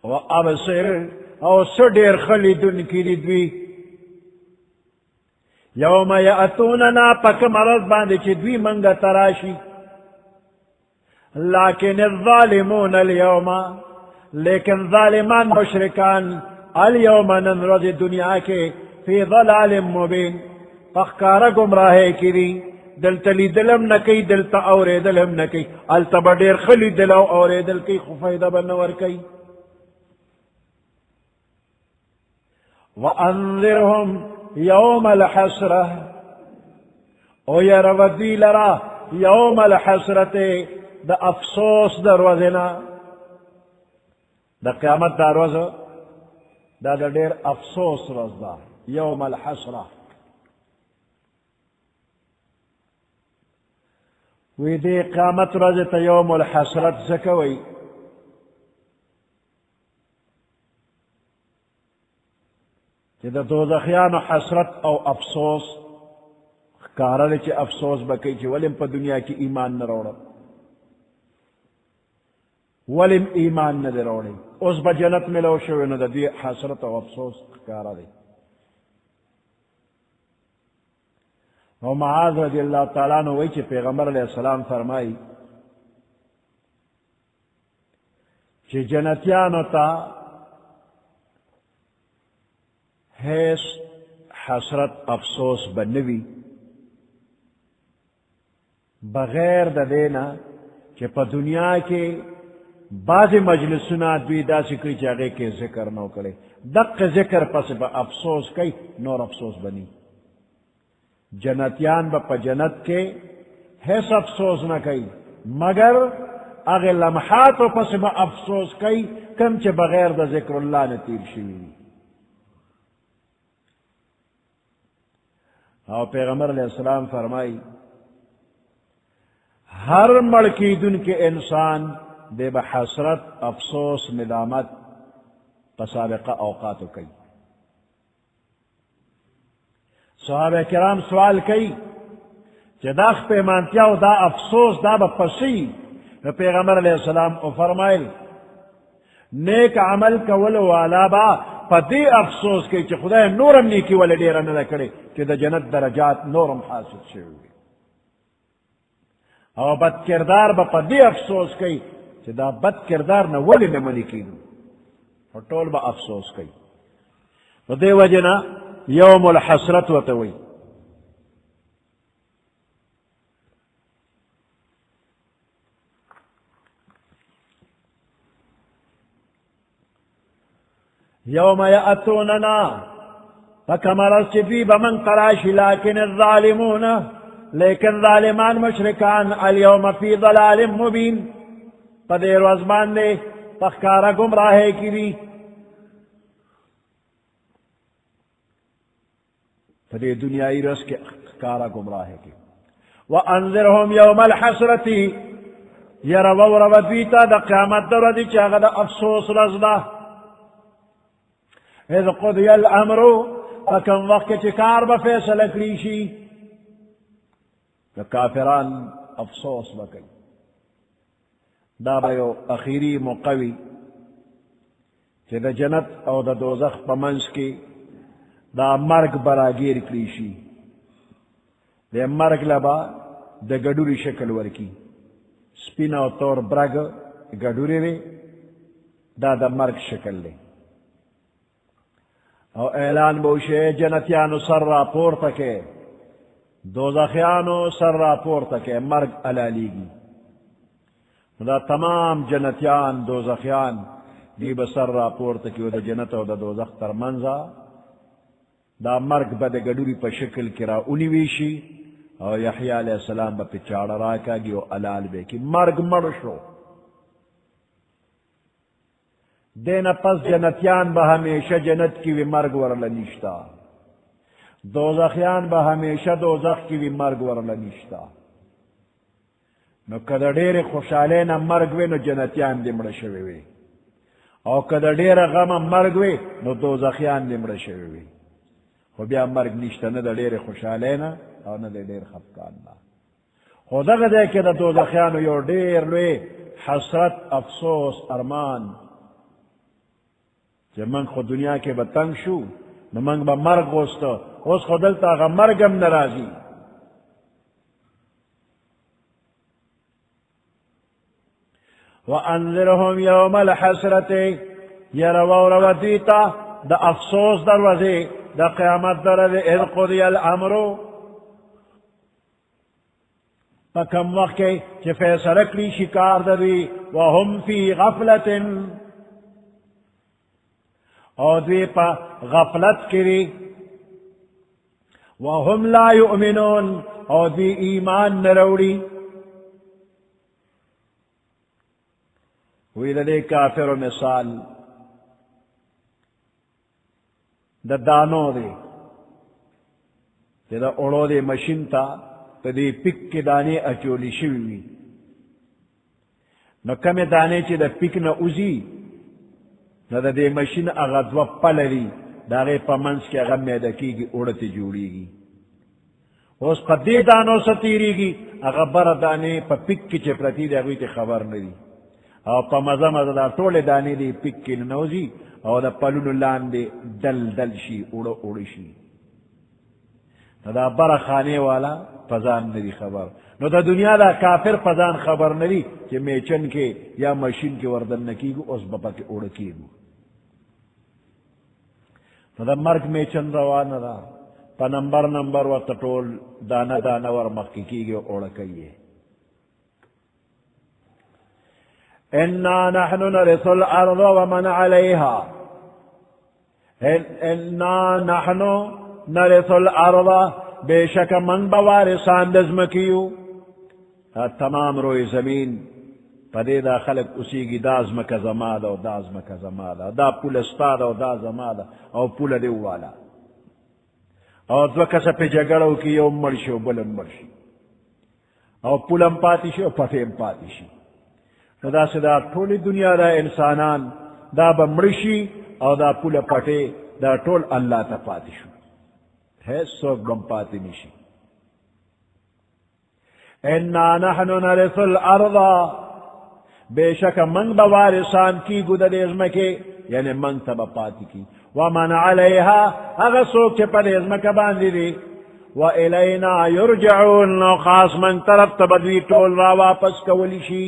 و ابصر او سڑیر خلیدن کی ردوی یوم یأتوننا پک مرض باندے چی دوی منگا تراشی لیکن الظالمون اليوم لیکن ظالمان مشرکان اليوم ننرد دنیا کے فی ضلال مبین پخکار گمراہے کری دلتا لی دلم نکی دلتا اورے دلم نکی علتا بڑیر خلی دلو اورے دل کی خفیدہ بنور کی وَأَنذِرْهُمْ يَوْمَ الْحَسْرَةِ او یرودی لرا یوم الحسرت دا افسوس در وزنا دا قیامت دا روز دا دیر افسوس روز دا یوم الحسرہ وی دی قیامت روز تا یوم الحسرت زکوی کہ دا دوزخیان حسرت او افسوس کارل چی افسوس بکی چی ولیم پا دنیا کی ایمان نروڑا ولیم ایمان نروڑی اس با جنت ملو شوی ندا دی حسرت او افسوس کارا دی اور معاذ رضی اللہ تعالیٰ عنہ وہی پیغمبر علیہ السلام فرمائی کہ جنتیانو تا حیث حسرت افسوس بنوی بغیر دا دینا کہ پا دنیا کے بعض مجلسنا دوی دا سکری چاگے کے ذکر نو کرے دق ذکر پس با افسوس کئی نور افسوس بنی جنتیان با پا جنت کے حیث افسوس نہ کئی مگر اگر لمحات و پس با افسوس کئی کم چے بغیر دا ذکر اللہ نتیب شوی اور پیغمبر علیہ السلام فرمائی ہر مڑکی دن کے انسان بے بحسرت افسوس ندامت پسابقہ اوقات کئی صحابہ کرام سوال کئی کہ داخ پیمانتیا و دا افسوس دا بپسی پیغمبر علیہ السلام او فرمائل نیک عمل کولو والا با پا دی افسوس کی چھ خدا نورم نیکی والا دیرہ نہ کرے کہ دا جنت درجات نورم حاصل شوی او بد کردار با پا دی افسوس کی چھ دا بد کردار نہ ولی نمانی کی دو اور طول با افسوس کی و دی وجنا یوم الحسرت و توی یوم یأتوننا فکمرس چفی بمن قراشی لیکن الظالمون لیکن ظالمان مشرکان اليوم فی ضلال مبین پدیر وزمان نے تخکارا گمراہے کی بھی پدیر دنیای رس کے کارا گمراہے کی وانذرهم یوم الحسرتی یرو رویتا دا قیامت در دی چاگا دا افسوس رزدہ اذ قضی الامر فکم وقت چکار بفیصل کلیشی دا کافران افسوس بکن دا بیو اخیری مقوی کہ دا جنت او دا دوزخ پمنس کی دا مرگ براگیر کلیشی دا مرگ لبا دا گڑوری شکل ورکی سپین او طور برگ گڑوری وی دا مرگ شکل لے او اعلان بوشے جنتیانو سر را پور تکے دوزخیانو سر را پور تکے مرگ علالیگی دا تمام جنتیان دوزخیان دی بسر را پور تکی دا جنت و دا دوزخ تر منزا دا مرگ با دا گڑوری پا شکل کرا انیویشی او یحییٰ علیہ السلام با پچاڑ راکا گی و علال بے کی مرگ مرشو دینا پس جنتیان با ہمیشہ جنت کی وی مرگ ورلا نشتا دوزخیان با ہمیشہ دوزخ کی وی مرگ ورلا نشتا نو کدا دیر خوشحالینا مرگ وی نو جنتیان دی مرشوی وی او کدا دیر غم مرگ وی نو دوزخیان دی مرشوی وی خو بیا مرگ نشتا نا دا دیر خوشحالینا او نا دا دیر خفکاننا خو دا گا دے که دا دوزخیانو یو دیر لوی حسرت افسوس ارمان کہ من خود دنیا کے بتنگ شو نو من با مرگ گوستا اس خودلتا اگا مرگم نرازی وَأَنذِرْهُمْ يَوْمَ الْحَسْرَةِ يَرَوَوْ رَوَدِيتَ دا افسوس دروازے دا قیامت دروازے اذ قضی الامر فکم وقت چی فیصلکلی شکار دوی وهم فی غفلت اور دوی پا غفلت کری وهم لا یؤمنون اور دوی ایمان نروڑی وی لدے کافر مثال دا دانو دے دا اڑو دے مشین تا تا دے پک کے دانے اچولی شوی نو کم دانے چی دا پک نا اوزی نو دا دے مشین اغا دو پلری دا غی پا منس کے اغا میدکی گی اڑتی جوڑی گی اس پا دے دانو سا تیری گی اغا بر دانے پا پک کی چپرتی دے اگوی تی خبر ندی او پا مزا مزا دا طول دانے دے پک کی نوزی او دا پلون لان دے دل دل شی اڑو اڑی شی دا بر خانے والا پزان ندی خبر نو دا دنیا دا کافر پزان خبر ندی کہ میچن کے یا مشین کے وردن نکیگو اس بپا کے اڑکیگو نو دا مرگ میچن روان دا پا نمبر و تطول دانا دانا ور مخی کیگی و اڑکیے انا نحن نرث الارض ومن علیہا انا نحن نرث الارض بے شک من بوارثان دزمکیو تمام روی زمین پدے دا خلق اسی کی دازمک زمادا و دازمک زمادا دا پول استادا و دا زمادا او پول دیو والا او دو کسا پی جگڑو کی یو مرشی و بلن مرشی او پولم پاتی شی و پتیم پاتی شی دا سدا طول دنیا دا انسانان دا بمرشی او دا پول پتے دا طول اللہ تا پاتی شو ہے سوک بم پاتی نشی انا نحن نرث الارض بے شک من بوارثان کی گدر ازمکے یعنی من تبا پاتی کی ومن علیہا اگر سوک چے پر ازمک باندی دی وإلینا یرجعون خاص من طرف تبدوی طول را واپس کولی شی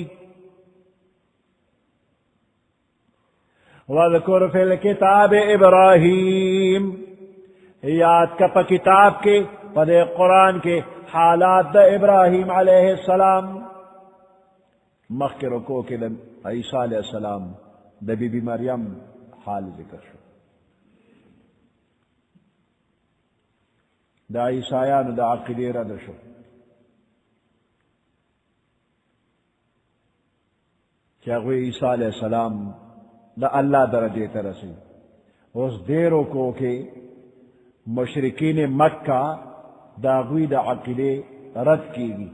وَذْكُرْ فِي الْكِتَابِ إِبْرَاهِيمَ یاد کا پا کتاب کے پدے قرآن کے حالات دا ابراہیم علیہ السلام مخ کے رکو کے دا عیسیٰ علیہ السلام دا بی بی مریم حال ذکر شو دا عیسائیان دا عقیدی رد شو چاہوئی عیسیٰ علیہ السلام دا اللہ درجے ترسی اس دیروں کو کہ مشرکین مکہ دا غوی دا عقیدے رد کی گی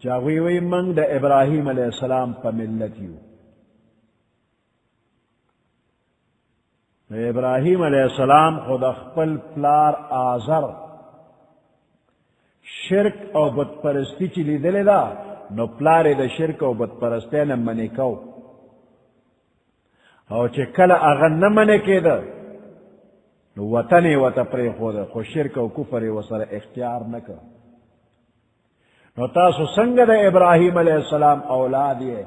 چاہوی وی منگ دا ابراہیم علیہ السلام پا ملتیو ابراہیم علیہ السلام خود اخپل پلار آزر شرک او بت پرستی چلی دلے دا نو پلار دا شرک او بت پرستی نمانی کو او چه کل اغن نمانی که دا نو وطنی وطا پری خود خو شرک و کفر و سر اختیار نکر نو تاسو سنگ دا ابراہیم علیہ السلام اولاد یہ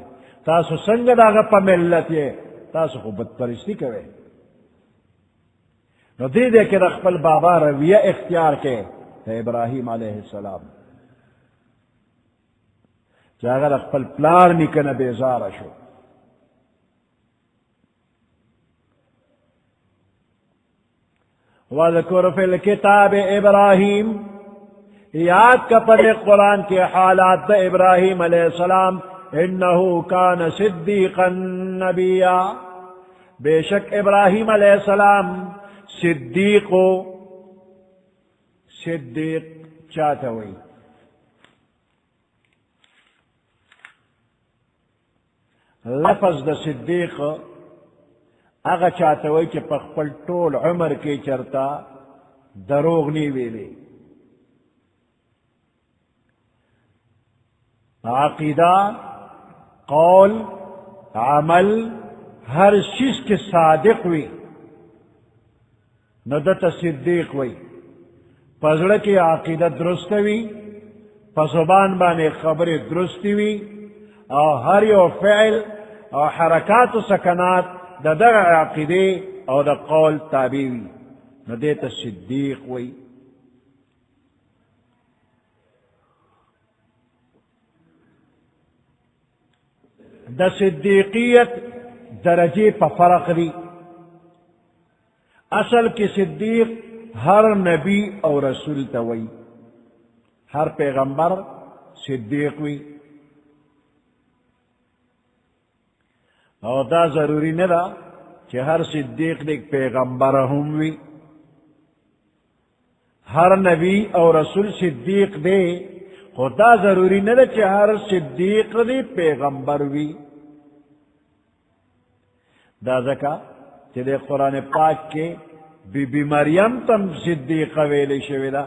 تاسو سنگ دا غپا ملت یہ تاسو خو بد پرستی کوئے نو دے کہ رخپل بابا رویہ اختیار کے تا ابراہیم علیہ السلام چاگر رخپل پلار نکن بیزار شو وَذْكُرْ فِي الْكِتَابِ ابراہیم یاد کا پر قرآن کے حالات دا ابراہیم علیہ السلام انہو کان صدیقا نبیا بے شک ابراہیم علیہ السلام صدیق چاہتا ہوئی لفظ دا صدیق اگا چاہتا ہوئی کہ پخپل طول عمر کے چرتا دروغ نہیں ویلے عقیدہ قول عمل ہر چیز کے صادق ہوئی ندت صدیق ہوئی پزڑ کی عقیدہ درست ہوئی پزبان بانے خبر درستی ہوئی اور ہر یو فعل اور حرکات و سکنات دا در عقیدے اور دا قول تابع ہوئی ندیت صدیق ہوئی دا صدیقیت درجے پا فرق دی اصل کی صدیق ہر نبی اور رسول توئی ہر پیغمبر صدیق ہوئی اور دا ضروری نہ دا کہ ہر صدیق دیکھ پیغمبر ہوں ہوئی ہر نبی اور رسول صدیق دے خدا ضروری نہ دا کہ ہر صدیق دے پیغمبر ہوئی دا ذکا چلے قرآن پاک کے بی بی مریم تم صدیقہ ویلے شویدہ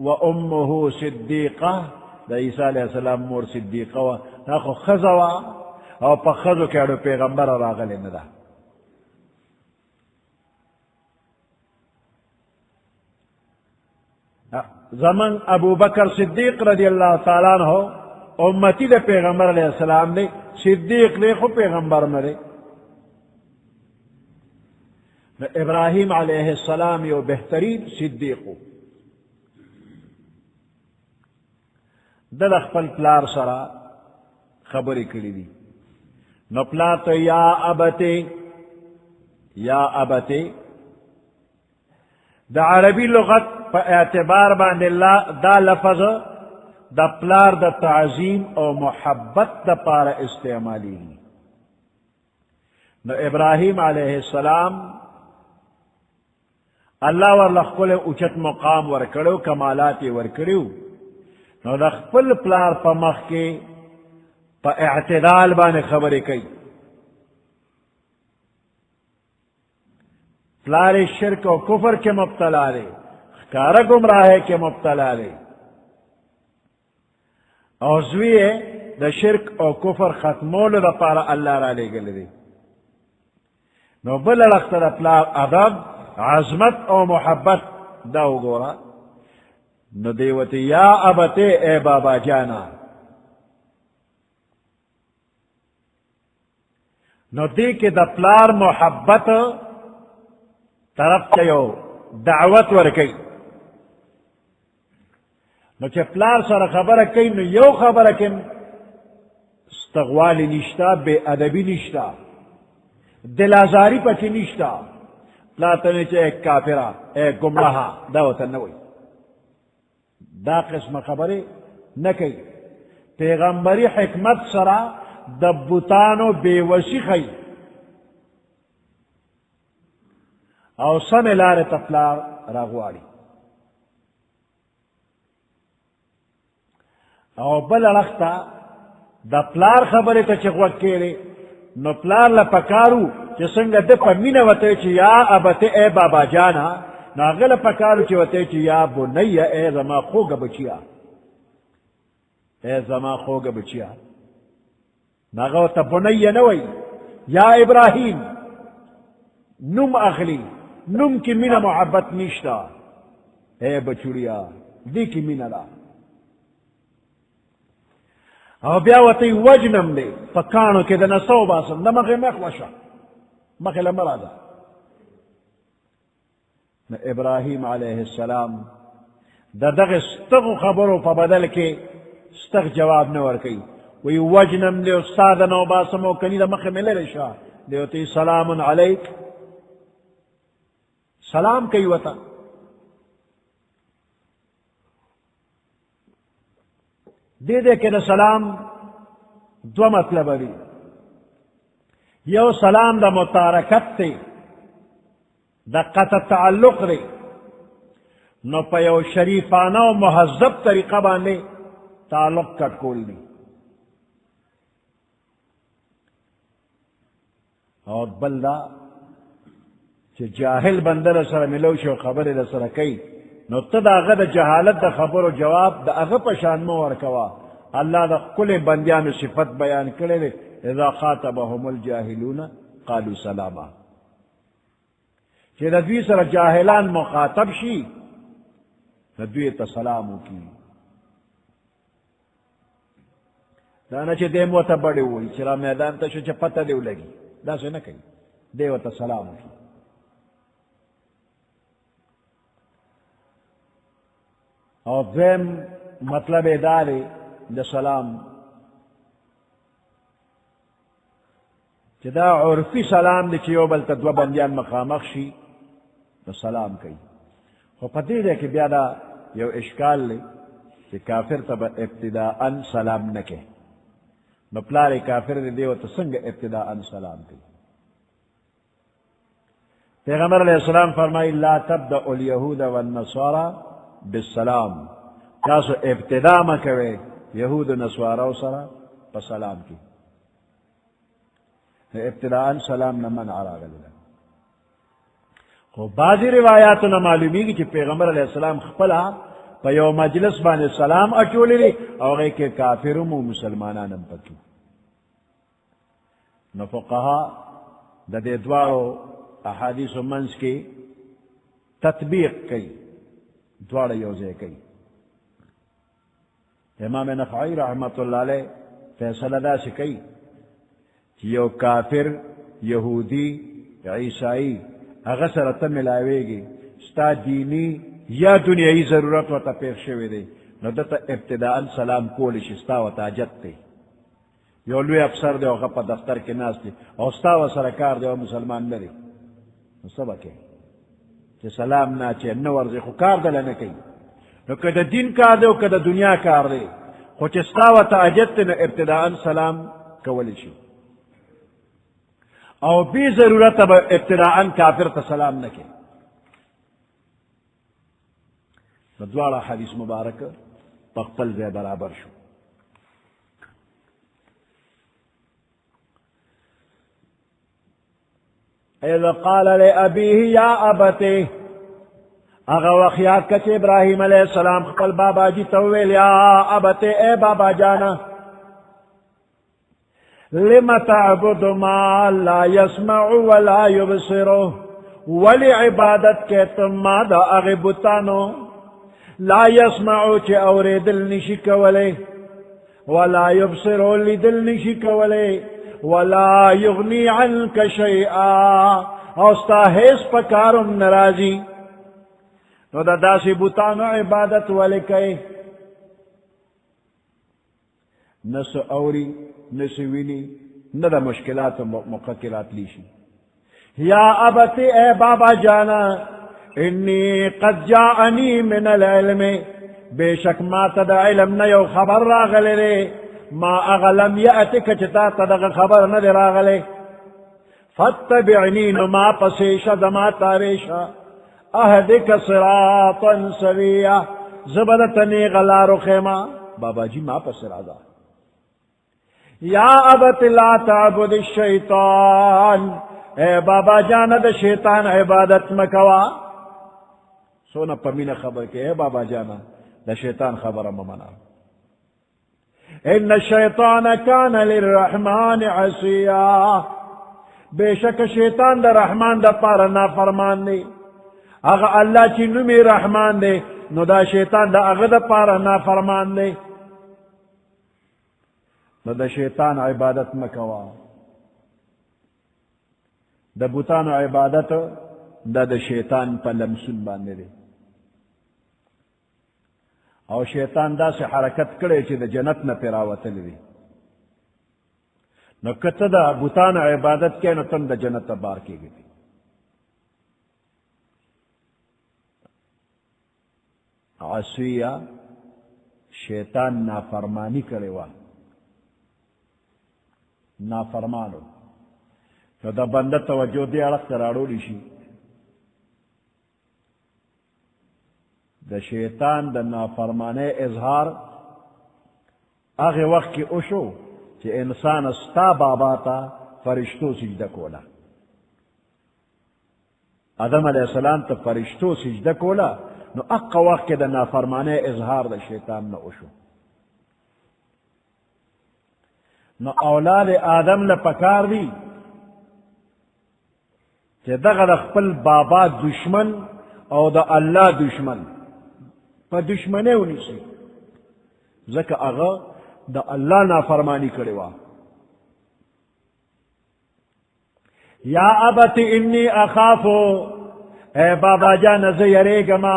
و امہو صدیقہ دا عیسیٰ علیہ السلام مور صدیقہ و ناخو خزوا او پا خزو کیڑو پیغمبر راغلے ندا زمن ابو بکر صدیق رضی اللہ تعالیٰ عنہ امتی دے پیغمبر علیہ السلام دے، صدیق دے خو پیغمبر مرے. ابراہیم علیہ السلام یو بہترین صدیقو دد خپل پلار سرا خبری کری دی. نو پلار تو یا ابتے دا عربی لغت پا اعتبار باندے دا لفظ دا پلار دا تعظیم او محبت دا پارا استعمالی. نو ابراہیم علیہ السلام اللہ ورلخل اچت مقام ورکڑو، کمالات ورکڑو. نو دا خپل پلار پا مخ کے پا اعتدال بانے خبری کئی. پلار شرک و کفر کے مبتلا رے، خکارا گمراہ کے مبتلا رے، اور زویے دا شرک و کفر ختمول دا پارا اللہ را لے گل دے. نو بل رخت دا پلار ادب، عظمت او محبت دا گورا. نو دیوتی یا ابتے اے بابا جانا. نو دی کے دا پلار محبت طرف چیو دعوت ورکی. نو چے پلار سر خبر کئی نو یو خبر کن استغوالی نشتا، بے ادبی نشتا، دل آزاری پچی نشتا. پلار تنے چے ایک کافرہ، ایک گمراہا دعوتا نوئی، دا قسم خبری نکی. پیغمبری حکمت سرا دبتانو بے وسی خی او سم لار تپلار راغواری. او بل رختا دا پلار خبری تا چغوک کیرے. نو پلار لپکارو چی سنگ دپا مین وطے چی یا ابتے اے بابا جانا، ناغل پکارو چی وطے چی یا بنی اے زما خوگ بچیا، اے زما خوگ بچیا. ناغو تا بنی نوئی، یا ابراہیم نم اخلی، نم کی من محبت نشتا، اے بچڑیا دی کی من دا. او بیا وطی وجنم دے پکانو کے دن سو باسم دا مخی مخوشا مخی لمرادا. ابراہیم علیہ السلام دا دغ استغ خبرو پا بدل کے استغ جواب نور کئی. وی وجنم دے استاد نو باسمو کنی دا مخی ملے رشا دیوتی سلام علیک، سلام کئی وطا. دے کہ دا سلام دو مطلب دی. یو سلام دا متارکت تے، دا قطع تعلق دے. نو پا یو شریفانہ و محذب طریقہ باندے تعلق کٹ کول دی. اور بلدا چی جاہل بندر سر ملوش و خبر دا سر کئی، نو تد آغا دا جہالت دا خبر و جواب دا آغا پشان مور کوا. اللہ دا کل بندیان صفت بیان کرے دے، اذا خاطبهم الجاہلون قالوا سلاما. چی دا دوی سر جاہلان مخاطب شی دوی تا سلامو کی. دانا چی دیمو تا بڑی ہوئی چرا میدان تا شو چی پتہ دیو لگی، دا سے نہ کئی دیو تا سلامو کی. اور دویم مطلب ادارے دا سلام چدا عرفی سلام دی چیو بلتا دو بندیان مخامخ شی دا سلام کئی. خو پتی دے کہ بیادا یو اشکال لے کہ کافر تب ابتداءً سلام نکے. نو پلار کافر دے دیو تا سنگ ابتداءً سلام کئی. پیغمبر علیہ السلام فرمائی لا تبدأ الیہود والنصارى بالسلام، تاسو ابتدا مکوے یہود و نصارو سرا پا سلام کی. ابتداءً سلام نمن عراغ اللہ. خو بعضی روایاتو نمعلومی کی چی پیغمبر علیہ السلام خپلا پا یو مجلس بانے سلام اچولی لی اور غیر کے کافرم و مسلمانانم پکی. نفقہا دا دے دوارو احادیث و منز کی تطبیق کی دوار یوزے کئی. امام نخعی رحمت اللہ علیہ فیصلہ دا سکی یو کافر یہودی عیسائی اغسر تا ملاوے گی ستا دینی یا دنیای ضرورت و تا پیخ شوی دے نو دتا ابتداء سلام کولی ستا و تاجت تے یو لوی افسر دے و غپا دفتر کے ناس دے او ستا و سرکار دے و مسلمان ندے نو سبا کئی چه سلام نا چه نورزی خو کار دل نکی نو کدا دین کار دے و کدا دنیا کار دے خو چه ستا و تاجت تے نو ابتداء سلام کولی شو او بی ضرورت اب ابتداء کافر تا سلام نکے. دوارا حدیث مبارک پخپل زی برابر شو. اذ قال لأبیه یا ابتے اغا وخیات کچ ابراہیم علیہ السلام خپل بابا جی تویل یا ابتے اے بابا جانا لم تعبد ما لا يسمع ولا يبصر ولی عبادت کے تم مادا اغبتانو لا يسمع چه اور دل نشک ولے ولا يبصر لی دل نشک ولے ولا يغني عنك شيئا اوستا حیث پکارم نرازی نو دا داسی بتانو عبادت والے کئے نس اوری نسوینی ندا مشکلات مقتلات لیشی. یا ابتی اے بابا جانا انی قد جاءنی من العلم بے شک ما تدا علم نیو خبر راغلے رے ما اغلم یأتک چتا تدا خبر ندر راغلے فاتبعنی نما پسیشا دما تاریشا اہدک صراطا سویا زبدتنی غلار خیمہ بابا جی ما پس رادا یا ابت لا تعبد الشیطان اے بابا جانا دا شیطان عبادت مکوا سونا پمین خبر کے اے بابا جانا دا شیطان خبر ممنا ان الشیطان کان للرحمن عصیا بے شک شیطان دا رحمان دا پارا نافرمان دے اگا اللہ چی نمی رحمان دے نو دا شیطان دا اگا دا پارا نافرمان دے نو دا شیطان عبادت مکوا دا بوتان عبادت دا شیطان پا لمسون باندے دے او شیطان دا سے حرکت کرے چی دا جنت نا پیراوتل دے نو کتا دا بوتان عبادت کے نو تم دا جنت بار کی گئی عصیہ شیطان نافرمانی کرے وا نافرمانو نو دا بندہ توجہ دے اڑک تراڑو لیشی دا شیطان دا نافرمانے اظہار آغے وقت کی اوشو کہ انسان استا بابا تا فرشتو سجدہ کولا آدم علیہ السلام تا فرشتو سجدہ کولا نو اقا وقت کے دا نافرمانے اظہار دا شیطان نا اوشو نو اولاد آدم لپکار دی کہ دا خپل بابا دشمن او دا اللہ دشمن پا دشمنے ہونی سی زکا اغا دا اللہ نافرمانی کرے وا یا ابت انی اخافو اے بابا جان زیرے گما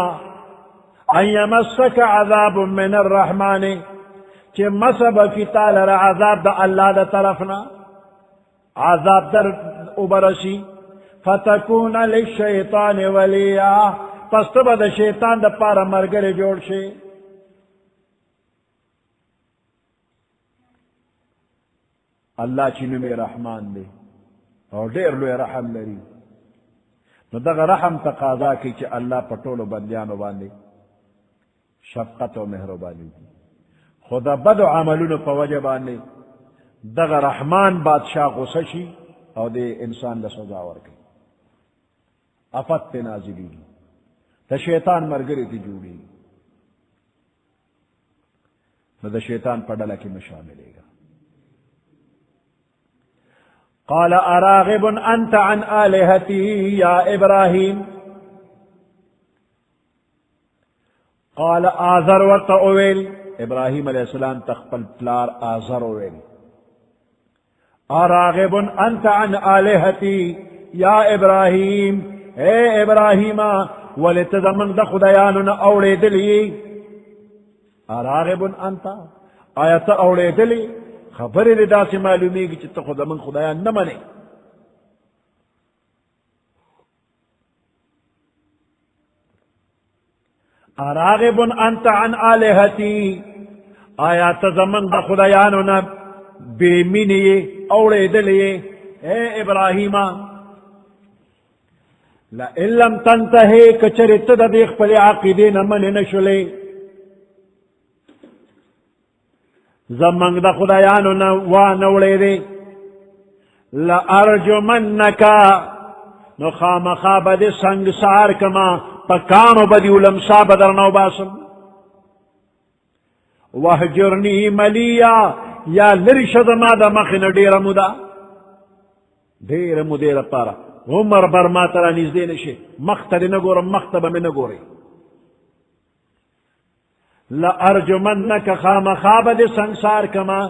ان یمسک عذاب من الرحمن کہ مصب کی تالر عذاب دا اللہ دا طرفنا عذاب در ابرسی فتکون للشیطان ولیا پس تبا دا شیطان دا پارا مرگر جوڑ شے اللہ چینو میں رحمان دے اور دیر لوی رحم لری نو دا رحم تقاضا کی چی اللہ پٹولو بندیانو باندے شفقت و مہربانی دی خدا بد عملون پا وجہ باندے دا رحمان بادشاہ غصشی او دے انسان دا سزاور کی افت پہ نازلی دی دا شیطان مرگری تی جوڑی دا شیطان پڑھلا کی مشاملے گا قال اراغب انت عن آلہتی یا ابراہیم قال آزر ورطا اویل ابراہیم علیہ السلام تخپل پلار آزر اویل اراغب انت عن آلہتی یا ابراہیم اے ابراہیم ولتزمن دا خدایاننا اوڑے دلی اراغب انت آیت اوڑے دلی خبری لدا سے معلومی کی چتا خدا من خدایان نمانے اراغب انت عن آلہتی آیات زمن دا خدایاننا بے منی اوڑے دلیے اے ابراہیم لئن لم تنتہے کچرت دا دیخ پلی عقیدین من نشلے زمن دا خدایاننا وان اوڑے دے لأرجمنکا نو خام خواب دے سنگ سار کما پکانو بدی علمسا بدرنو باسم وحجرنی ملیا یا لرشد ما دا مخن دیر مدا دیر مدیر پارا عمر بر ما ترا نزدے نشے مختر نگورم مختب میں نگوری لأرجمنک خام خواب دے سنگ سار کما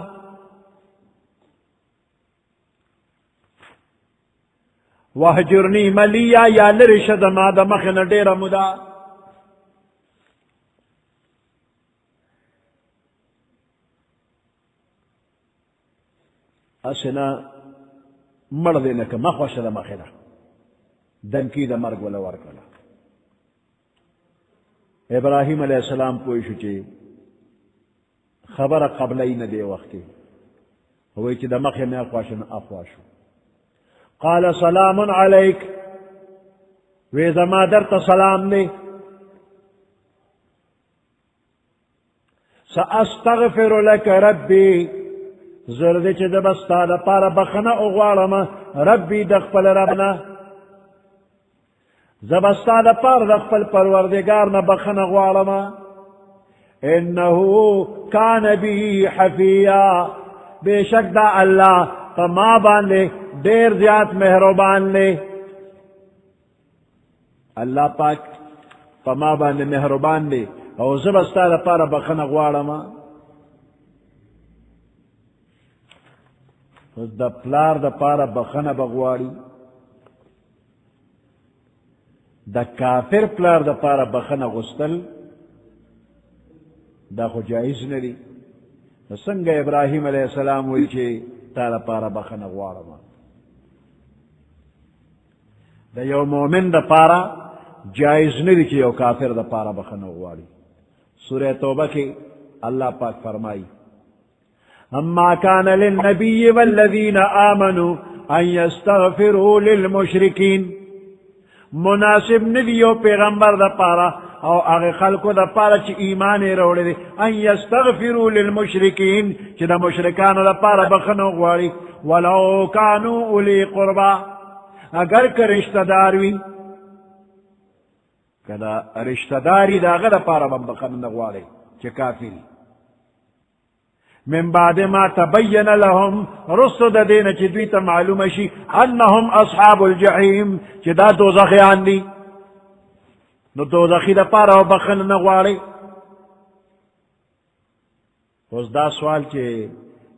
وحجرنی ملیا یا لرشد ما دا مخن دیر مدا اسنا مر دینا کہ مخوش دا مخنا دنکی دا مرگ ولا ورکلا ابراہیم علیہ السلام پوشو چی خبر قبلی ندے وقتی ہوئی چی دا مخنا اخواشو قال سلام علیک ویزا ما در تا سلام نے سأستغفر لک ربی زرد چی دبستا دا پارا بخنا اغوارما ربی دخپل ربنا زبستا دا پارا دخپل پروردگارنا بخنا اغوارما انہو کان بی حفیا بے شک دا اللہ فما باندے دیر زیاد مہربان لے اللہ پاک فما باندے مہربان لے او زبستا دا پارا بخنا اغوارما دا پلار دا پارا بخنا بغواری دا کافر پلار دا پارا بخنا غستل دا خو جائز ندی سنگ ابراہیم علیہ السلام وی چھے تا پارا بخنا غوارما دا یو مومن دا پارا جائز ندی چھے یو کافر دا پارا بخنا غواری سورہ توبہ کے اللہ پاک فرمائی اما كان للنبي والذين آمنوا ان يستغفروا للمشركين مناسب ندیو پیغمبر دا پارا او اغی خلقو دا پارا چی ایمانی روڑی دی ان يستغفروا للمشركين چی دا مشرکانو دا پارا بخنو غواری ولو كانوا اولی قربا اگر که رشتہ داروی کدا رشتہ داری دا اگر دا پارا بخنو غواری چی کافری من بعد ما تبین لهم رسد دین چی دویتا معلوم شی انہم اصحاب الجحیم چی دا دوزخیان دی نو دوزخی دا پارا و بخن نغواری اس دا سوال چی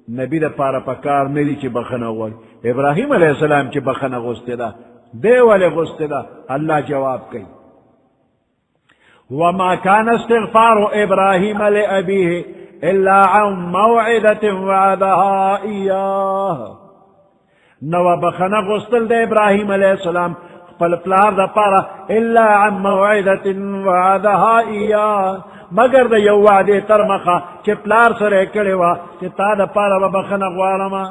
نبی دا پارا پکار ندی چی بخن نغواری ابراہیم علیہ السلام چی بخن غستی دا دے والے غستی دا اللہ جواب کئی وما كان استغفار ابراہیم لأبیہ إلا عن موعدة وعدها إياه نو بخنا غسل دے ابراہیم علیہ السلام فالپلار دا پارا إلا عن موعدة وعدها إياه مگر دا یو وعدے ترمخا چی پلار سرے کڑیوا چی تا دا پارا بخنا غوارما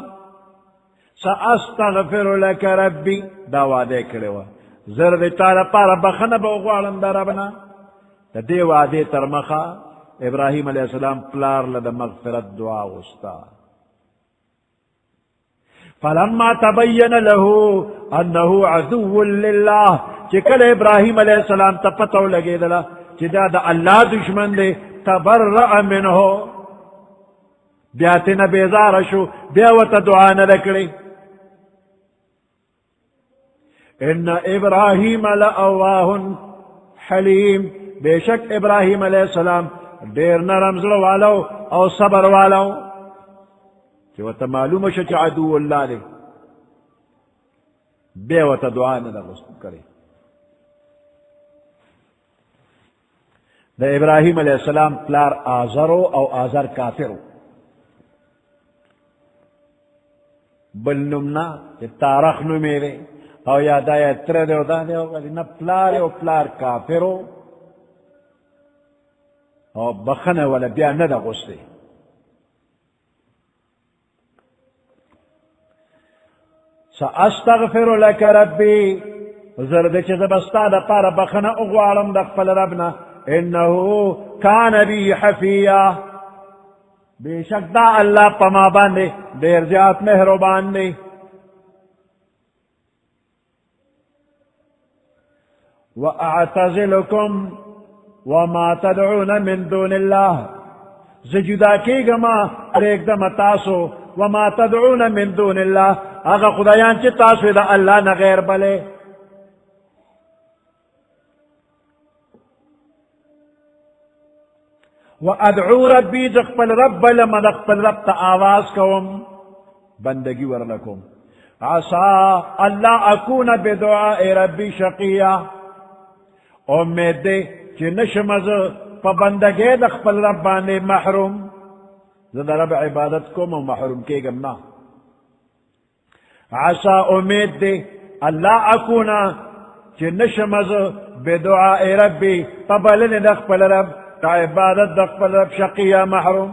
سأستغفر لك ربی دا وعدے کڑیوا زرد تا دا پارا بخنا بغوارم دا ربنا دا دے وعدے ترمخا ابراہیم علیہ السلام پلار لدى مغفرت دعا غستا فلما تبین له انه عدو للہ چکل ابراہیم علیہ السلام تپتو لگے دلا چدا دا اللہ دشمن دے تبرع منہ بیاتنا بیزار شو بیوت دعا نلکڑی ان ابراہیم لأواہ حلیم بے شک ابراہیم علیہ السلام دیر نرم زړه والو او صبر والو چې ورته معلومه شو چې عدو الله دی بیا ورته دعا نه ده کړې. د ابراہیم علیہ السلام پلار آزرو او آزر کافرو بل نمنا چې تارخ نمیره او یادا یا تر دے او دا دے او نه پلار او پلار کافرو او بخنه ولا بیا نه ده غوسته. سأستغفر لك ربي زرد چې زبستا د پاره بخنه اغوالم د خپل ربنا انه كان بي حفيا بے شک دا اللہ پما باندے دیر زیاد مہربان دے. وَأَعْتَزِلُكُمْ وَمَا تَدْعُونَ مِن دُونِ اللَّهِ زجدا کی گما ریک دم تاسو وما تدعون من دون اللہ اگا خدایان چی تاسو دا اللہ نا غیر بلے. وَأَدْعُو رَبِّي دخپل رب لما دخپل رب تا آواز کوم بندگی ورلکم عسا اللہ اکون بدعاء ربی شقیہ امید دے چی نشمز پا بندگی دخپل رب بانے محروم زدہ رب عبادت کو مو محروم کے گمنا. عسا امید دے اللہ اکونا چی نشمز بدعاء ربی پا بلن دخپل رب تا عبادت دخپل رب شقیہ محروم.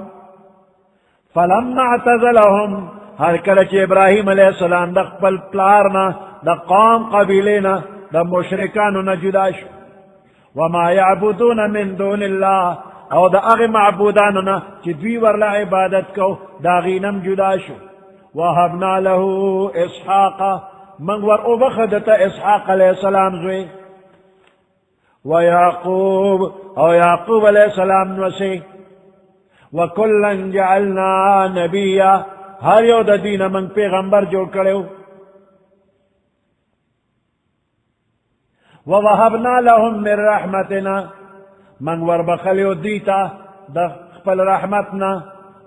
فلما اعتزلهم ہر کلچ ابراہیم علیہ السلام دخپل پلارنا دا قوم قبیلینا دا مشرکانو نجداش وما يعبدون من دون اللہ او دا اغی معبوداننا چی دوی ورلا عبادت کو دا غینم جداشو. وحبنا له اسحاق من ور ابخدت اسحاق علیہ السلام زوی ویعقوب او یعقوب علیہ السلام نوسی وکلن جعلنا نبیا ہر یو دا دین من پیغمبر جو کرو. ووهبنا لهم من رحمتنا من ور بخلیو دیتا دا خپل رحمتنا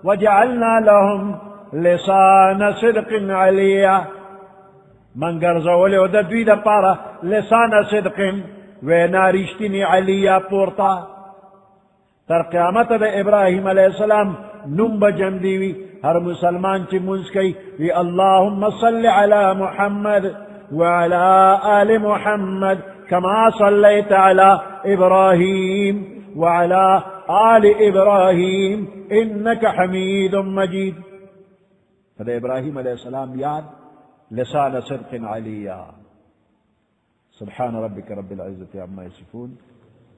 وجعلنا لهم لسان صدق علیا من گرزولیو دا دوی دا پارا لسان صدق وینا رشتنی علیا پورتا تر قیامت دا ابراہیم علیہ السلام نم بجم دیوی ہر مسلمان چی منز کئی وی اللہم صلی علی محمد وعلى آل محمد كما صليت على إبراهيم وعلى آل إبراهيم إنك حميد مجيد. فده إبراهيم عليه السلام ياد لسان صدق عليا. سبحان ربك رب العزة عما يصفون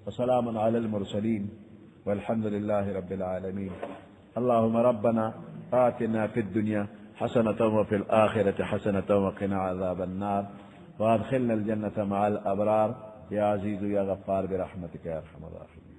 وسلام على المرسلين والحمد لله رب العالمين. اللهم ربنا آتنا في الدنيا حسنة وفي الآخرة حسنة وقنا عذاب النار وادخلنا الجنة مع الأبرار يا عزيز يا غفار برحمتك يا أرحم الراحمين.